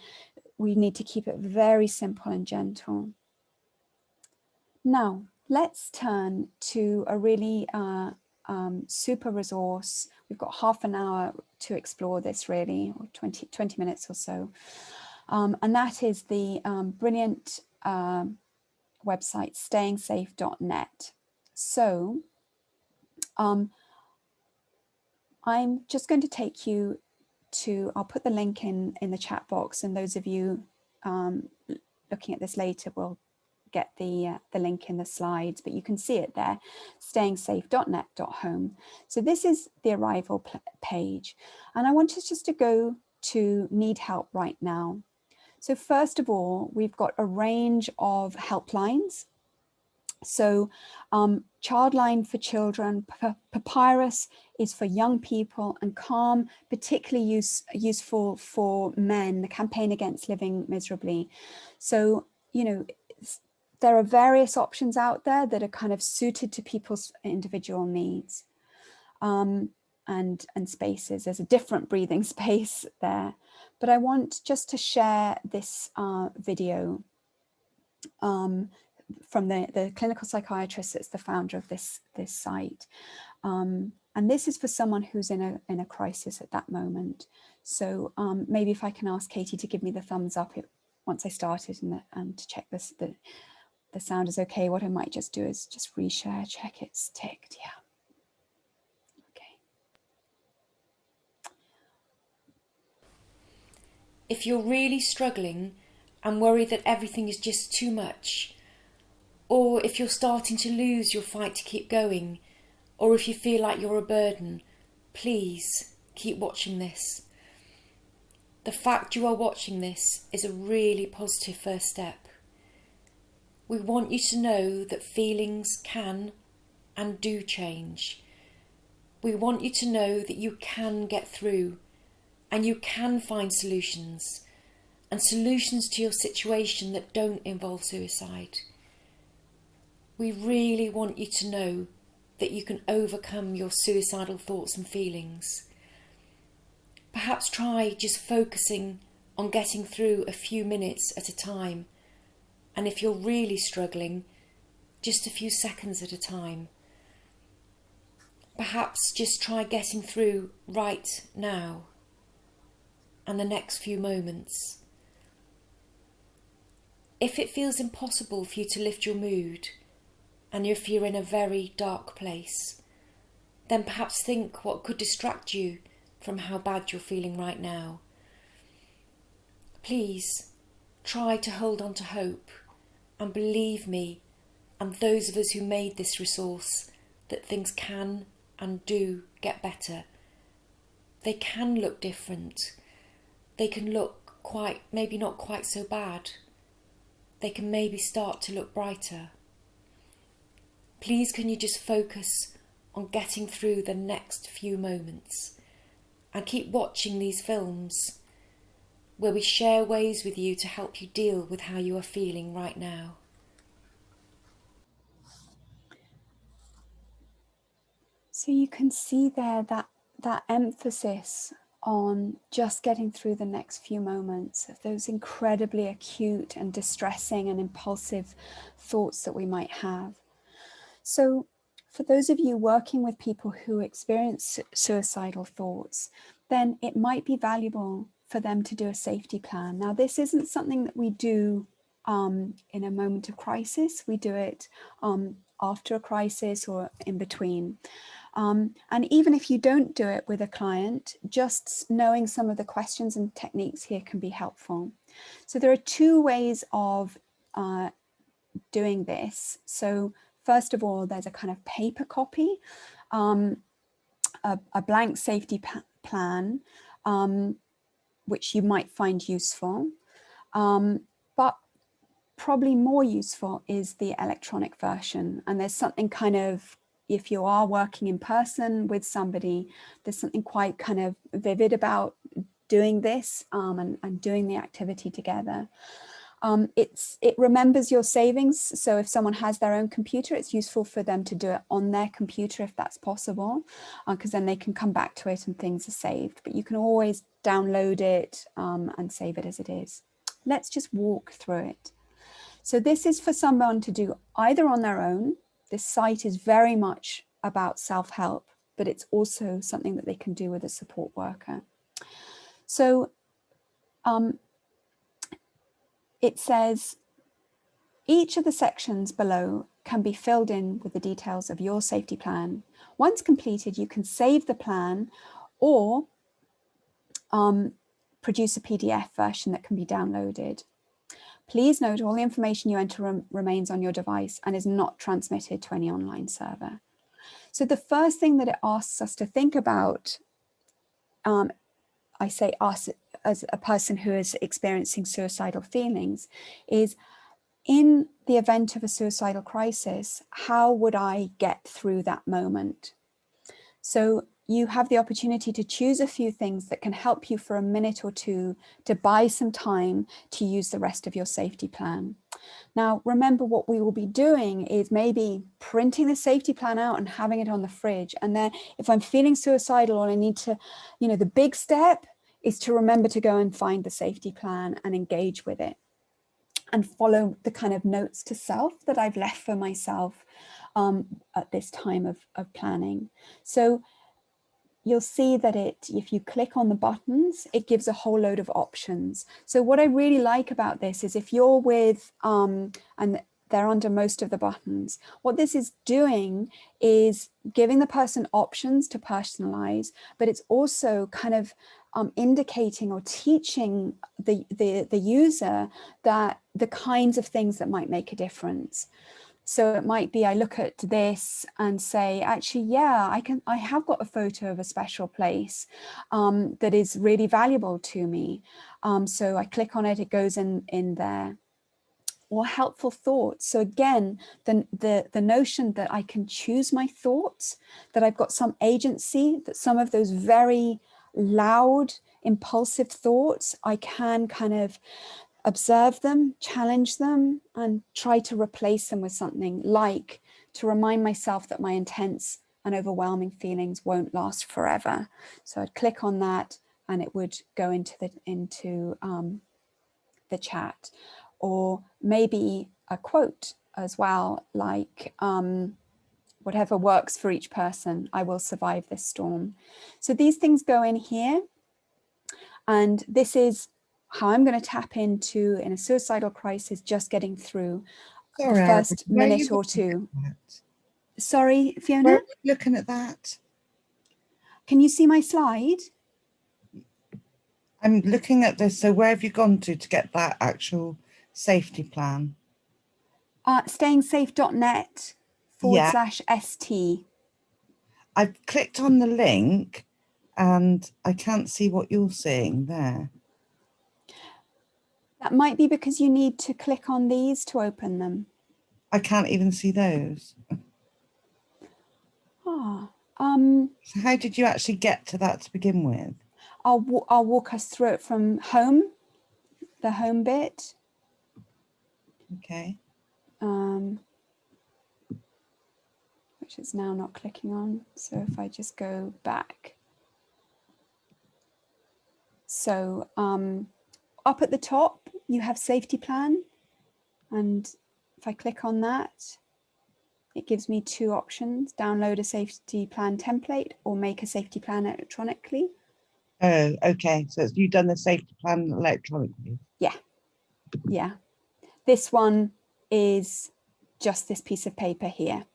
We need to keep it very simple and gentle. Now, let's turn to a really super resource. We've got half an hour to explore this, really, or 20 minutes or so. And that is the brilliant website, stayingsafe.net. So I'm just going to take you to, I'll put the link in the chat box, and those of you looking at this later will get the link in the slides, but you can see it there, stayingsafe.net.home. So this is the arrival page, and I want us just to go to need help right now. So first of all, we've got a range of helplines. So Childline for children, Papyrus is for young people, and Calm particularly useful for men, the campaign against living miserably. So, you know, there are various options out there that are kind of suited to people's individual needs and spaces. There's a different breathing space there, but I want just to share this video from the clinical psychiatrist that's the founder of this site. And this is for someone who's in a crisis at that moment. So maybe if I can ask Katie to give me the thumbs up once I started, and to check the sound is okay. What I might just do is just reshare, check it's ticked. Yeah. Okay. If you're really struggling and worry that everything is just too much, or if you're starting to lose your fight to keep going, or if you feel like you're a burden, please keep watching this. The fact you are watching this is a really positive first step. We want you to know that feelings can and do change. We want you to know that you can get through, and you can find solutions, and solutions to your situation that don't involve suicide. We really want you to know that you can overcome your suicidal thoughts and feelings. Perhaps try just focusing on getting through a few minutes at a time, and if you're really struggling, just a few seconds at a time. Perhaps just try getting through right now and the next few moments. If it feels impossible for you to lift your mood, and if you're in a very dark place, then perhaps think what could distract you from how bad you're feeling right now. Please try to hold on to hope, and believe me and those of us who made this resource that things can and do get better. They can look different. They can look maybe not quite so bad. They can maybe start to look brighter. Please can you just focus on getting through the next few moments, and keep watching these films where we share ways with you to help you deal with how you are feeling right now. So you can see there that emphasis on just getting through the next few moments of those incredibly acute and distressing and impulsive thoughts that we might have. So for those of you working with people who experience suicidal thoughts, then it might be valuable for them to do a safety plan. Now, this isn't something that we do in a moment of crisis. We do it after a crisis or in between. And even if you don't do it with a client, just knowing some of the questions and techniques here can be helpful. So there are two ways of doing this. So first of all, there's a kind of paper copy, a blank safety plan, which you might find useful. But probably more useful is the electronic version. And there's something kind of, if you are working in person with somebody, there's something quite kind of vivid about doing this and doing the activity together. It remembers your savings. So if someone has their own computer, it's useful for them to do it on their computer if that's possible, because then they can come back to it and things are saved. But you can always download it and save it as it is. Let's just walk through it. So this is for someone to do either on their own. This site is very much about self-help, but it's also something that they can do with a support worker. So it says each of the sections below can be filled in with the details of your safety plan. Once completed, you can save the plan or produce a PDF version that can be downloaded. Please note all the information you enter remains on your device and is not transmitted to any online server. So the first thing that it asks us to think about, I say us as a person who is experiencing suicidal feelings, is in the event of a suicidal crisis, how would I get through that moment? So you have the opportunity to choose a few things that can help you for a minute or two to buy some time to use the rest of your safety plan. Now, remember, what we will be doing is maybe printing the safety plan out and having it on the fridge. And then if I'm feeling suicidal or I need to, the big step is to remember to go and find the safety plan and engage with it and follow the kind of notes to self that I've left for myself at this time of planning. So you'll see that if you click on the buttons, it gives a whole load of options. So what I really like about this is if you're with, and they're under most of the buttons, what this is doing is giving the person options to personalize, but it's also kind of indicating or teaching the user that the kinds of things that might make a difference. So it might be I look at this and say, actually, yeah, I have got a photo of a special place that is really valuable to me. So I click on it, it goes in there. Or helpful thoughts. So again, the notion that I can choose my thoughts, that I've got some agency, that some of those very loud, impulsive thoughts, I can kind of observe them, challenge them, and try to replace them with something like to remind myself that my intense and overwhelming feelings won't last forever. So I'd click on that and it would go into the chat. Or maybe a quote as well, like whatever works for each person, I will survive this storm. So these things go in here. And this is how I'm going to tap into, in a suicidal crisis, just getting through the first minute or two. Sorry, Fiona? Where are you looking at that? Can you see my slide? I'm looking at this. So where have you gone to get that actual safety plan? stayingsafe.net/ST. I've clicked on the link and I can't see what you're seeing there. That might be because you need to click on these to open them. I can't even see those. Ah, So how did you actually get to that to begin with? I'll walk us through it from home, the home bit. Okay. Which it's now not clicking on. So if I just go back. So up at the top, you have safety plan. And if I click on that, it gives me two options: download a safety plan template or make a safety plan electronically. Oh, okay. So you've done the safety plan electronically? Yeah. Yeah. This one is just this piece of paper here.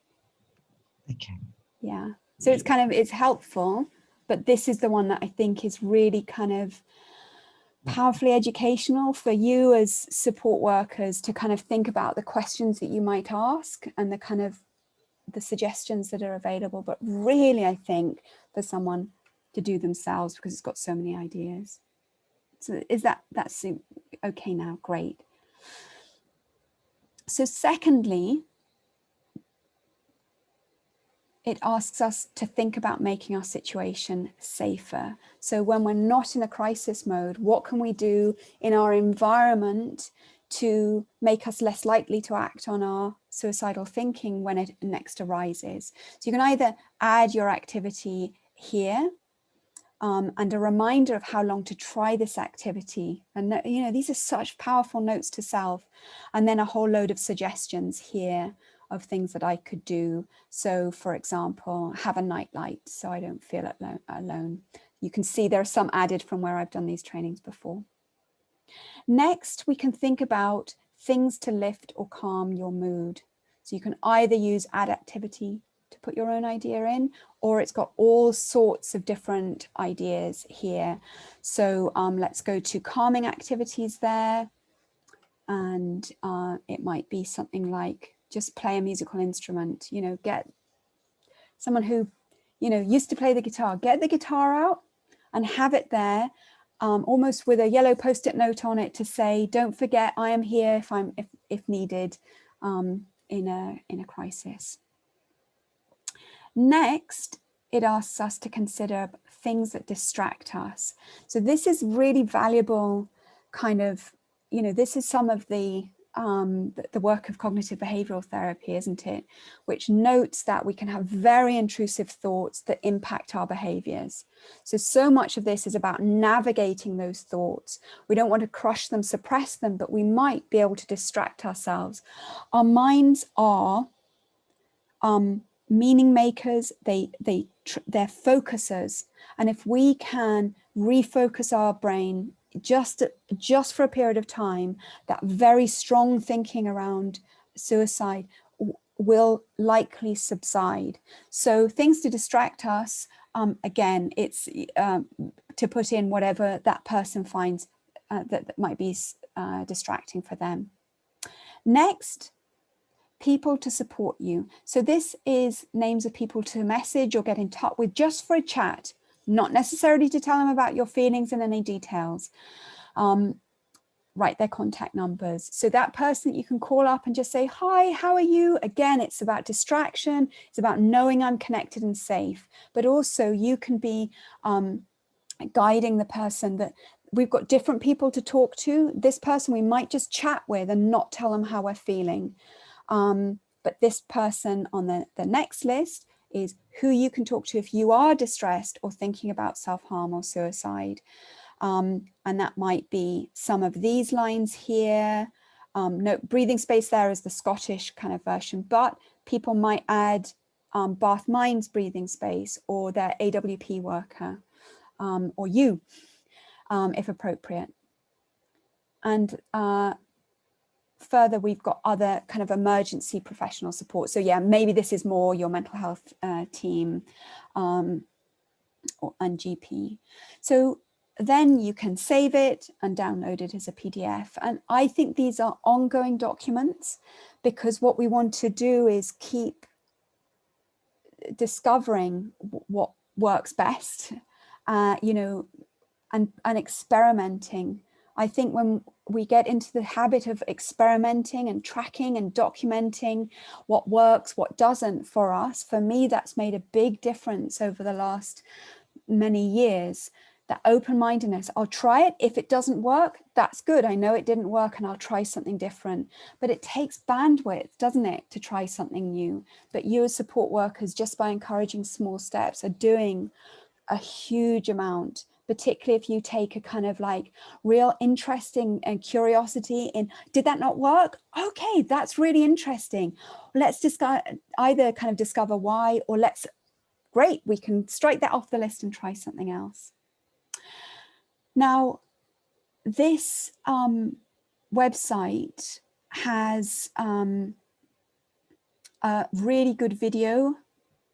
Okay. Yeah. So it's kind of, it's helpful, but this is the one that I think is really kind of powerfully educational for you as support workers to kind of think about the questions that you might ask and the kind of the suggestions that are available, but really I think for someone to do themselves, because it's got so many ideas. So is that's okay now? Great. So secondly, it asks us to think about making our situation safer. So when we're not in a crisis mode, what can we do in our environment to make us less likely to act on our suicidal thinking when it next arises? So you can either add your activity here, and a reminder of how long to try this activity. And you know, these are such powerful notes to self. And then a whole load of suggestions here of things that I could do. So for example, have a nightlight so I don't feel alone. You can see there are some added from where I've done these trainings before. Next, we can think about things to lift or calm your mood. So you can either use add activity to put your own idea in, or it's got all sorts of different ideas here. So let's go to calming activities there. And it might be something like just play a musical instrument, you know, get someone who, you know, used to play the guitar, get the guitar out and have it there, almost with a yellow post-it note on it to say, don't forget, I am here if needed in a crisis. Next, it asks us to consider things that distract us. So this is really valuable kind of, you know, this is some of the work of cognitive behavioral therapy, isn't it? Which notes that we can have very intrusive thoughts that impact our behaviors. So much of this is about navigating those thoughts. We don't want to crush them, suppress them, but we might be able to distract ourselves. Our minds are meaning makers, they're focusers. And if we can refocus our brain just for a period of time, that very strong thinking around suicide will likely subside. So things to distract us, again, it's to put in whatever that person finds that might be distracting for them. Next, people to support you. So this is names of people to message or get in touch with just for a chat, not necessarily to tell them about your feelings and any details. Write their contact numbers. So that person you can call up and just say, hi, how are you? Again, it's about distraction. It's about knowing I'm connected and safe, but also you can be guiding the person that we've got different people to talk to. This person we might just chat with and not tell them how we're feeling. But this person on the next list is who you can talk to if you are distressed or thinking about self-harm or suicide. And that might be some of these lines here. No, breathing space there is the Scottish kind of version, but people might add Bath Minds breathing space or their AWP worker or you, if appropriate. And further, we've got other kind of emergency professional support. So yeah, maybe this is more your mental health team and GP. So then you can save it and download it as a PDF. And I think these are ongoing documents because what we want to do is keep discovering what works best, you know, and experimenting. I think when we get into the habit of experimenting and tracking and documenting what works, what doesn't for us, for me, that's made a big difference over the last many years. That open-mindedness, I'll try it. If it doesn't work, that's good. I know it didn't work and I'll try something different. But it takes bandwidth, doesn't it, to try something new? But you as support workers, just by encouraging small steps, are doing a huge amount, particularly if you take a kind of like real interesting and curiosity in, did that not work? Okay, that's really interesting. Let's either kind of discover why, or great, we can strike that off the list and try something else. Now, this website has a really good video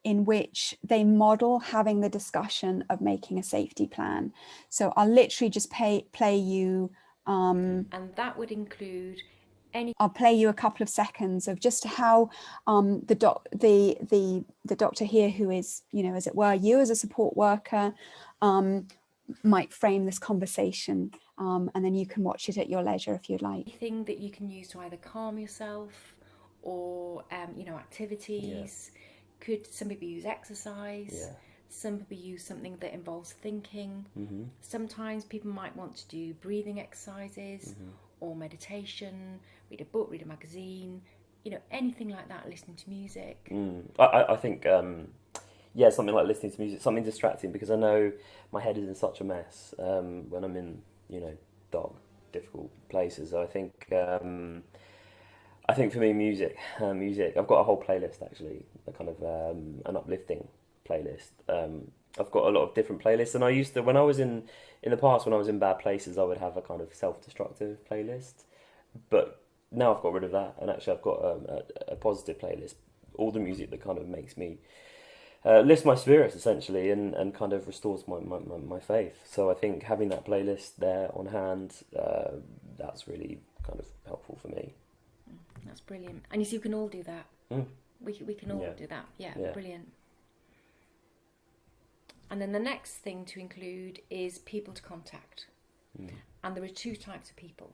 in which they model having the discussion of making a safety plan. So I'll literally just play you. And that would include I'll play you a couple of seconds of just how the doctor here, who is, you know, as it were, you as a support worker, might frame this conversation, and then you can watch it at your leisure if you'd like. Anything that you can use to either calm yourself or, you know, activities. Some people use exercise. Some people use something that involves thinking. Sometimes people might want to do breathing exercises or meditation, read a book, read a magazine, you know, anything like that, listening to music. I think, yeah, something like listening to music, something distracting, because I know my head is in such a mess when I'm in, you know, dark, difficult places. So I think for me, music, I've got a whole playlist actually, a kind of an uplifting playlist. I've got a lot of different playlists, and I used to, when I was in the past, when I was in bad places, I would have a kind of self-destructive playlist, but now I've got rid of that, and actually I've got a positive playlist, all the music that kind of makes me lifts my spirits essentially, and kind of restores my faith. So I think having that playlist there on hand, that's really kind of helpful for me. That's brilliant. And you see, we can all do that. We can all do that. Yeah, brilliant. And then the next thing to include is people to contact. And there are two types of people.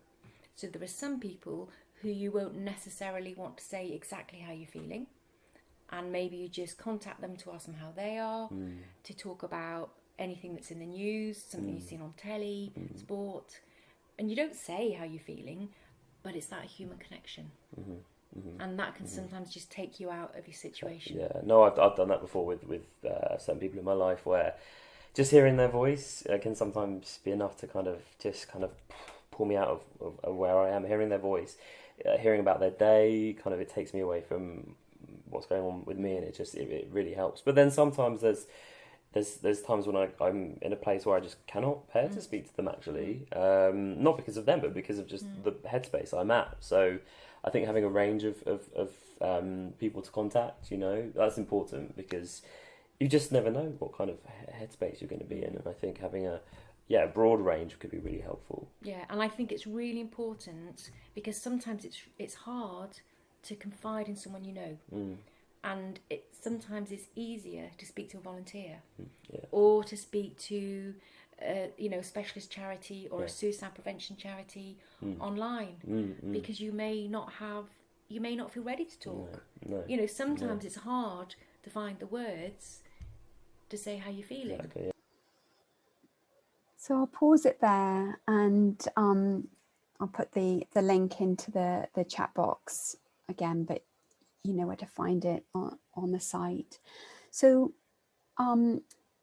So there are some people who you won't necessarily want to say exactly how you're feeling, and maybe you just contact them to ask them how they are, to talk about anything that's in the news, something you've seen on telly, sport, and you don't say how you're feeling, but it's that human connection. And that can sometimes just take you out of your situation. Yeah, no, I've done that before with certain people in my life, where just hearing their voice can sometimes be enough to kind of pull me out of where I am. Hearing their voice, hearing about their day, kind of, it takes me away from what's going on with me, and it really helps. But then sometimes there's times when I'm in a place where I just cannot bear to speak to them actually, not because of them, but because of just the headspace I'm at. So I think having a range of people to contact, you know, that's important, because you just never know what kind of headspace you're going to be in, and I think having a broad range could be really helpful. Yeah, and I think it's really important, because sometimes it's hard to confide in someone you know, and sometimes it's easier to speak to a volunteer, or to speak to you know, a specialist charity or a suicide prevention charity online, because you may not feel ready to talk. No. You know, sometimes it's hard to find the words to say how you're feeling. Exactly, yeah. So I'll pause it there, and I'll put the link into the chat box again, but you know where to find it on the site. So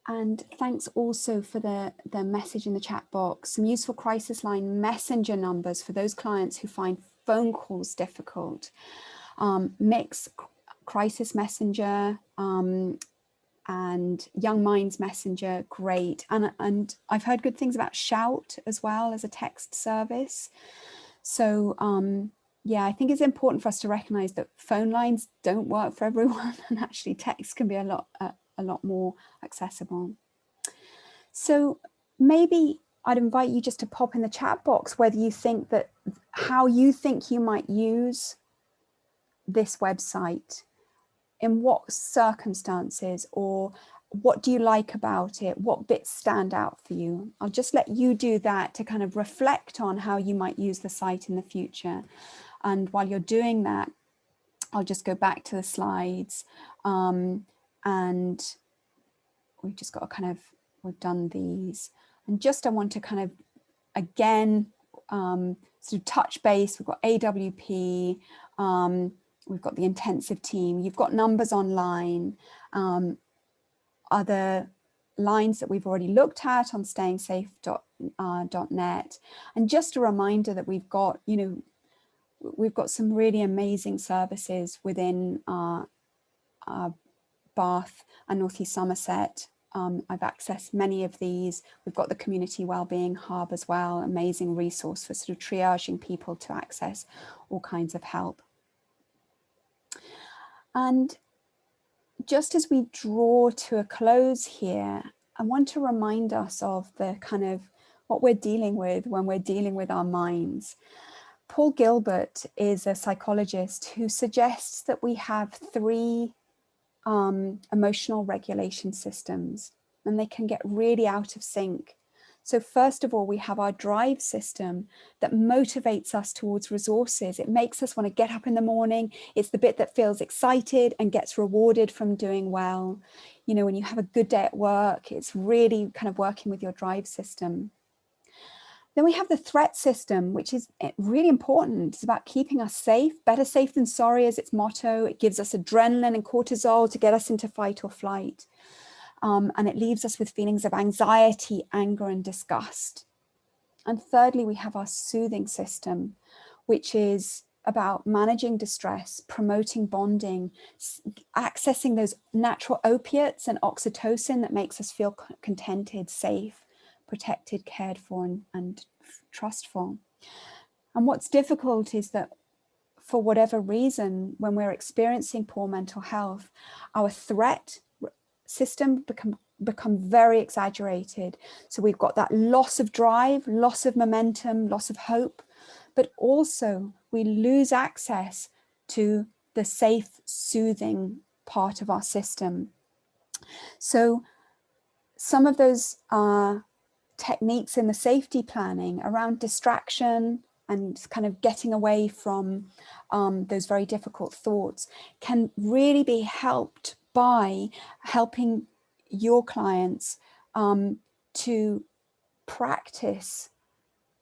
and thanks also for the message in the chat box, some useful crisis line messenger numbers for those clients who find phone calls difficult. Mix Crisis Messenger, and Young Minds Messenger, great. And I've heard good things about Shout as well as a text service. So yeah, I think it's important for us to recognize that phone lines don't work for everyone, and actually text can be a lot more accessible. So maybe I'd invite you just to pop in the chat box whether you think that, how you think you might use this website, in what circumstances, or what do you like about it? What bits stand out for you? I'll just let you do that to kind of reflect on how you might use the site in the future. And while you're doing that, I'll just go back to the slides, and we've just got to we've done these. And just I want to kind of, again, sort of touch base. We've got AWP, we've got the intensive team, you've got numbers online, other lines that we've already looked at on stayingsafe.net. And just a reminder that we've got, you know, we've got some really amazing services within Bath and North East Somerset. I've accessed many of these. We've got the Community Wellbeing Hub as well, amazing resource for sort of triaging people to access all kinds of help. And just as we draw to a close here, I want to remind us of the kind of what we're dealing with when we're dealing with our minds. Paul Gilbert is a psychologist who suggests that we have 3 emotional regulation systems, and they can get really out of sync. So first of all, we have our drive system that motivates us towards resources. It makes us want to get up in the morning. It's the bit that feels excited and gets rewarded from doing well. You know, when you have a good day at work, it's really kind of working with your drive system. Then we have the threat system, which is really important. It's about keeping us safe. Better safe than sorry is its motto. It gives us adrenaline and cortisol to get us into fight or flight. And it leaves us with feelings of anxiety, anger, and disgust. And thirdly, we have our soothing system, which is about managing distress, promoting bonding, accessing those natural opiates and oxytocin that makes us feel contented, safe, protected, cared for, and trustful. And what's difficult is that for whatever reason, when we're experiencing poor mental health, our threat system become very exaggerated. So we've got that loss of drive, loss of momentum, loss of hope, but also we lose access to the safe, soothing part of our system. So some of those techniques in the safety planning around distraction and kind of getting away from those very difficult thoughts can really be helped by helping your clients to practice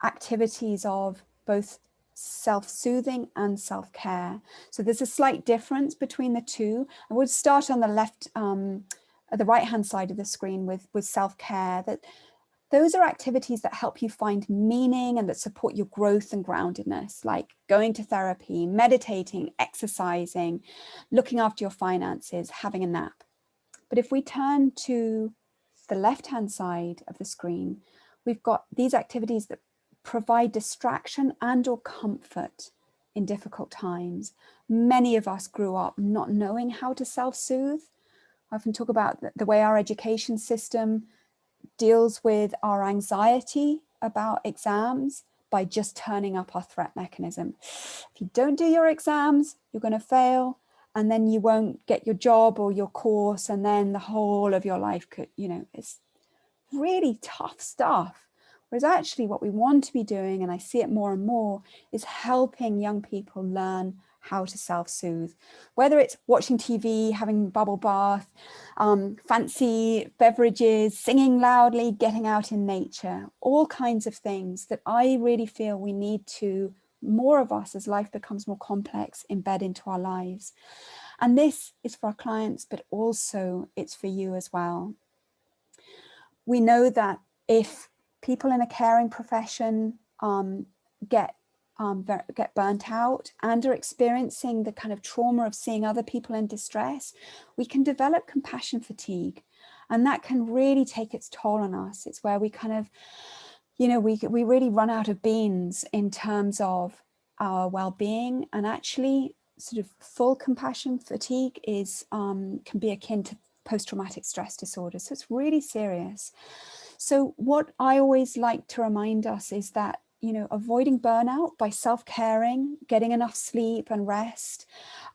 activities of both self-soothing and self-care. So there's a slight difference between the two. I would start on the left, at the right-hand side of the screen with self-care. That those are activities that help you find meaning and that support your growth and groundedness, like going to therapy, meditating, exercising, looking after your finances, having a nap. But if we turn to the left-hand side of the screen, we've got these activities that provide distraction and or comfort in difficult times. Many of us grew up not knowing how to self-soothe. I often talk about the way our education system deals with our anxiety about exams by just turning up our threat mechanism. If you don't do your exams, you're going to fail, and then you won't get your job or your course, and then the whole of your life could, you know, it's really tough stuff. Whereas actually what we want to be doing, and I see it more and more, is helping young people learn how to self-soothe, whether it's watching TV, having bubble bath, fancy beverages, singing loudly, getting out in nature, all kinds of things that I really feel we need to, more of us as life becomes more complex, embed into our lives. And this is for our clients, but also it's for you as well. We know that if people in a caring profession get burnt out and are experiencing the kind of trauma of seeing other people in distress, we can develop compassion fatigue, and that can really take its toll on us. It's where we kind of, you know, we really run out of beans in terms of our well-being, and actually sort of full compassion fatigue is can be akin to post-traumatic stress disorder. So it's really serious. So what I always like to remind us is that, you know, avoiding burnout by self-caring, getting enough sleep and rest,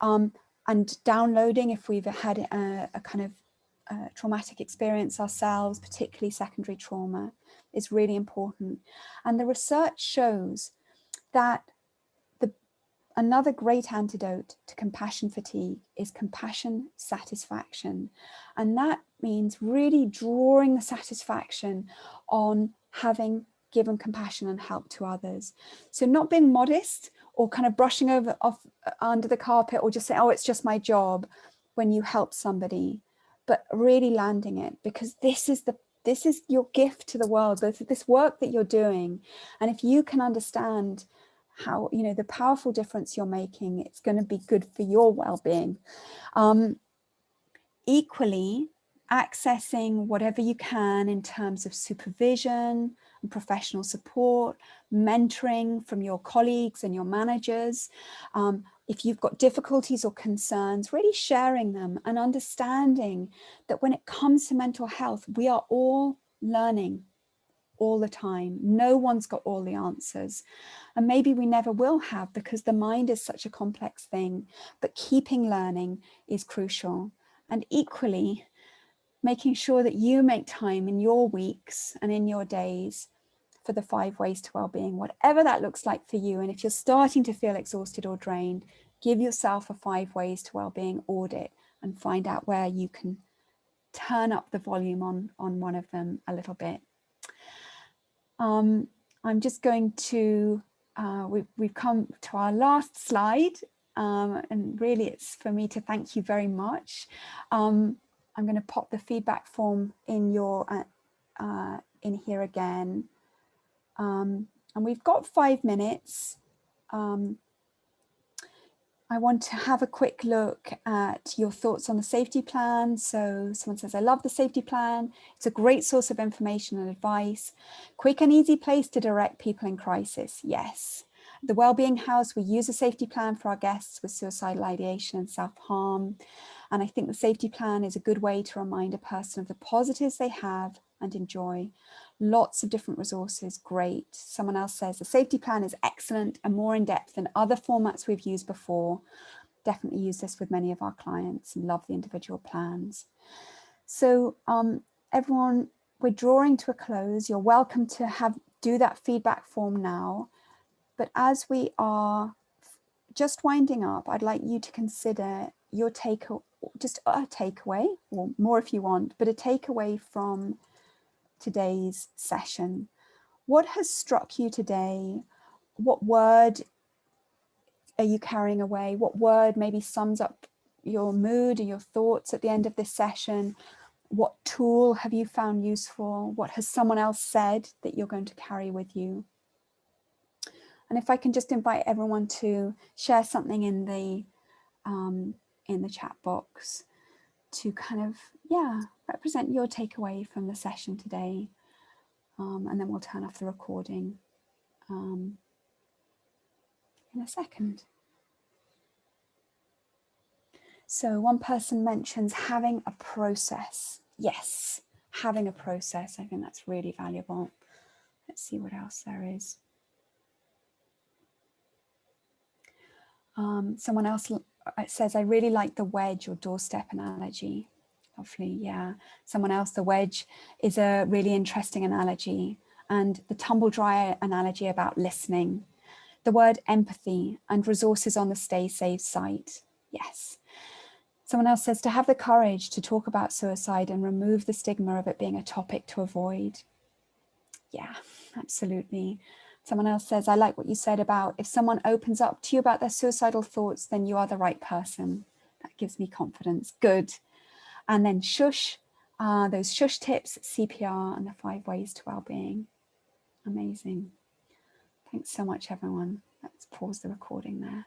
and downloading if we've had a kind of traumatic experience ourselves, particularly secondary trauma, is really important. And the research shows that another great antidote to compassion fatigue is compassion satisfaction. And that means really drawing the satisfaction on having given compassion and help to others. So not being modest or kind of brushing under the carpet, or just saying, oh, it's just my job when you help somebody, but really landing it, because this is your gift to the world, this work that you're doing. And if you can understand how, you know, the powerful difference you're making, it's going to be good for your well-being. Equally, accessing whatever you can in terms of supervision and professional support, mentoring from your colleagues and your managers. If you've got difficulties or concerns, really sharing them and understanding that when it comes to mental health, we are all learning. all the time. No one's got all the answers. And maybe we never will have, because the mind is such a complex thing. But keeping learning is crucial. And equally, making sure that you make time in your weeks and in your days for the 5 ways to well-being, whatever that looks like for you. And if you're starting to feel exhausted or drained, give yourself a 5 ways to well-being audit and find out where you can turn up the volume on one of them a little bit. I'm just going to, we've come to our last slide, and really it's for me to thank you very much. I'm going to pop the feedback form in your in here again, and we've got 5 minutes. I want to have a quick look at your thoughts on the safety plan. So someone says, I love the safety plan. It's a great source of information and advice. Quick and easy place to direct people in crisis. Yes. At the Wellbeing House, we use a safety plan for our guests with suicidal ideation and self-harm. And I think the safety plan is a good way to remind a person of the positives they have and enjoy. Lots of different resources, great. Someone else says the safety plan is excellent and more in depth than other formats we've used before. Definitely use this with many of our clients and love the individual plans. So everyone, we're drawing to a close. You're welcome to do that feedback form now. But as we are just winding up, I'd like you to consider your just a takeaway, or more if you want, but a takeaway from today's session. What has struck you today? What word are you carrying away? What word maybe sums up your mood or your thoughts at the end of this session? What tool have you found useful? What has someone else said that you're going to carry with you? And if I can just invite everyone to share something in the chat box to kind of, represent your takeaway from the session today. And then we'll turn off the recording in a second. So one person mentions having a process. Yes, having a process. I think that's really valuable. Let's see what else there is. Someone else says, I really like the wedge or doorstep analogy. Lovely, yeah. Someone else, the wedge is a really interesting analogy. And the tumble dryer analogy about listening. The word empathy and resources on the stay safe site. Yes. Someone else says to have the courage to talk about suicide and remove the stigma of it being a topic to avoid. Yeah, absolutely. Someone else says, I like what you said about if someone opens up to you about their suicidal thoughts, then you are the right person. That gives me confidence. Good. And then shush, those shush tips, CPR, and the 5 ways to well-being. Amazing. Thanks so much, everyone. Let's pause the recording there.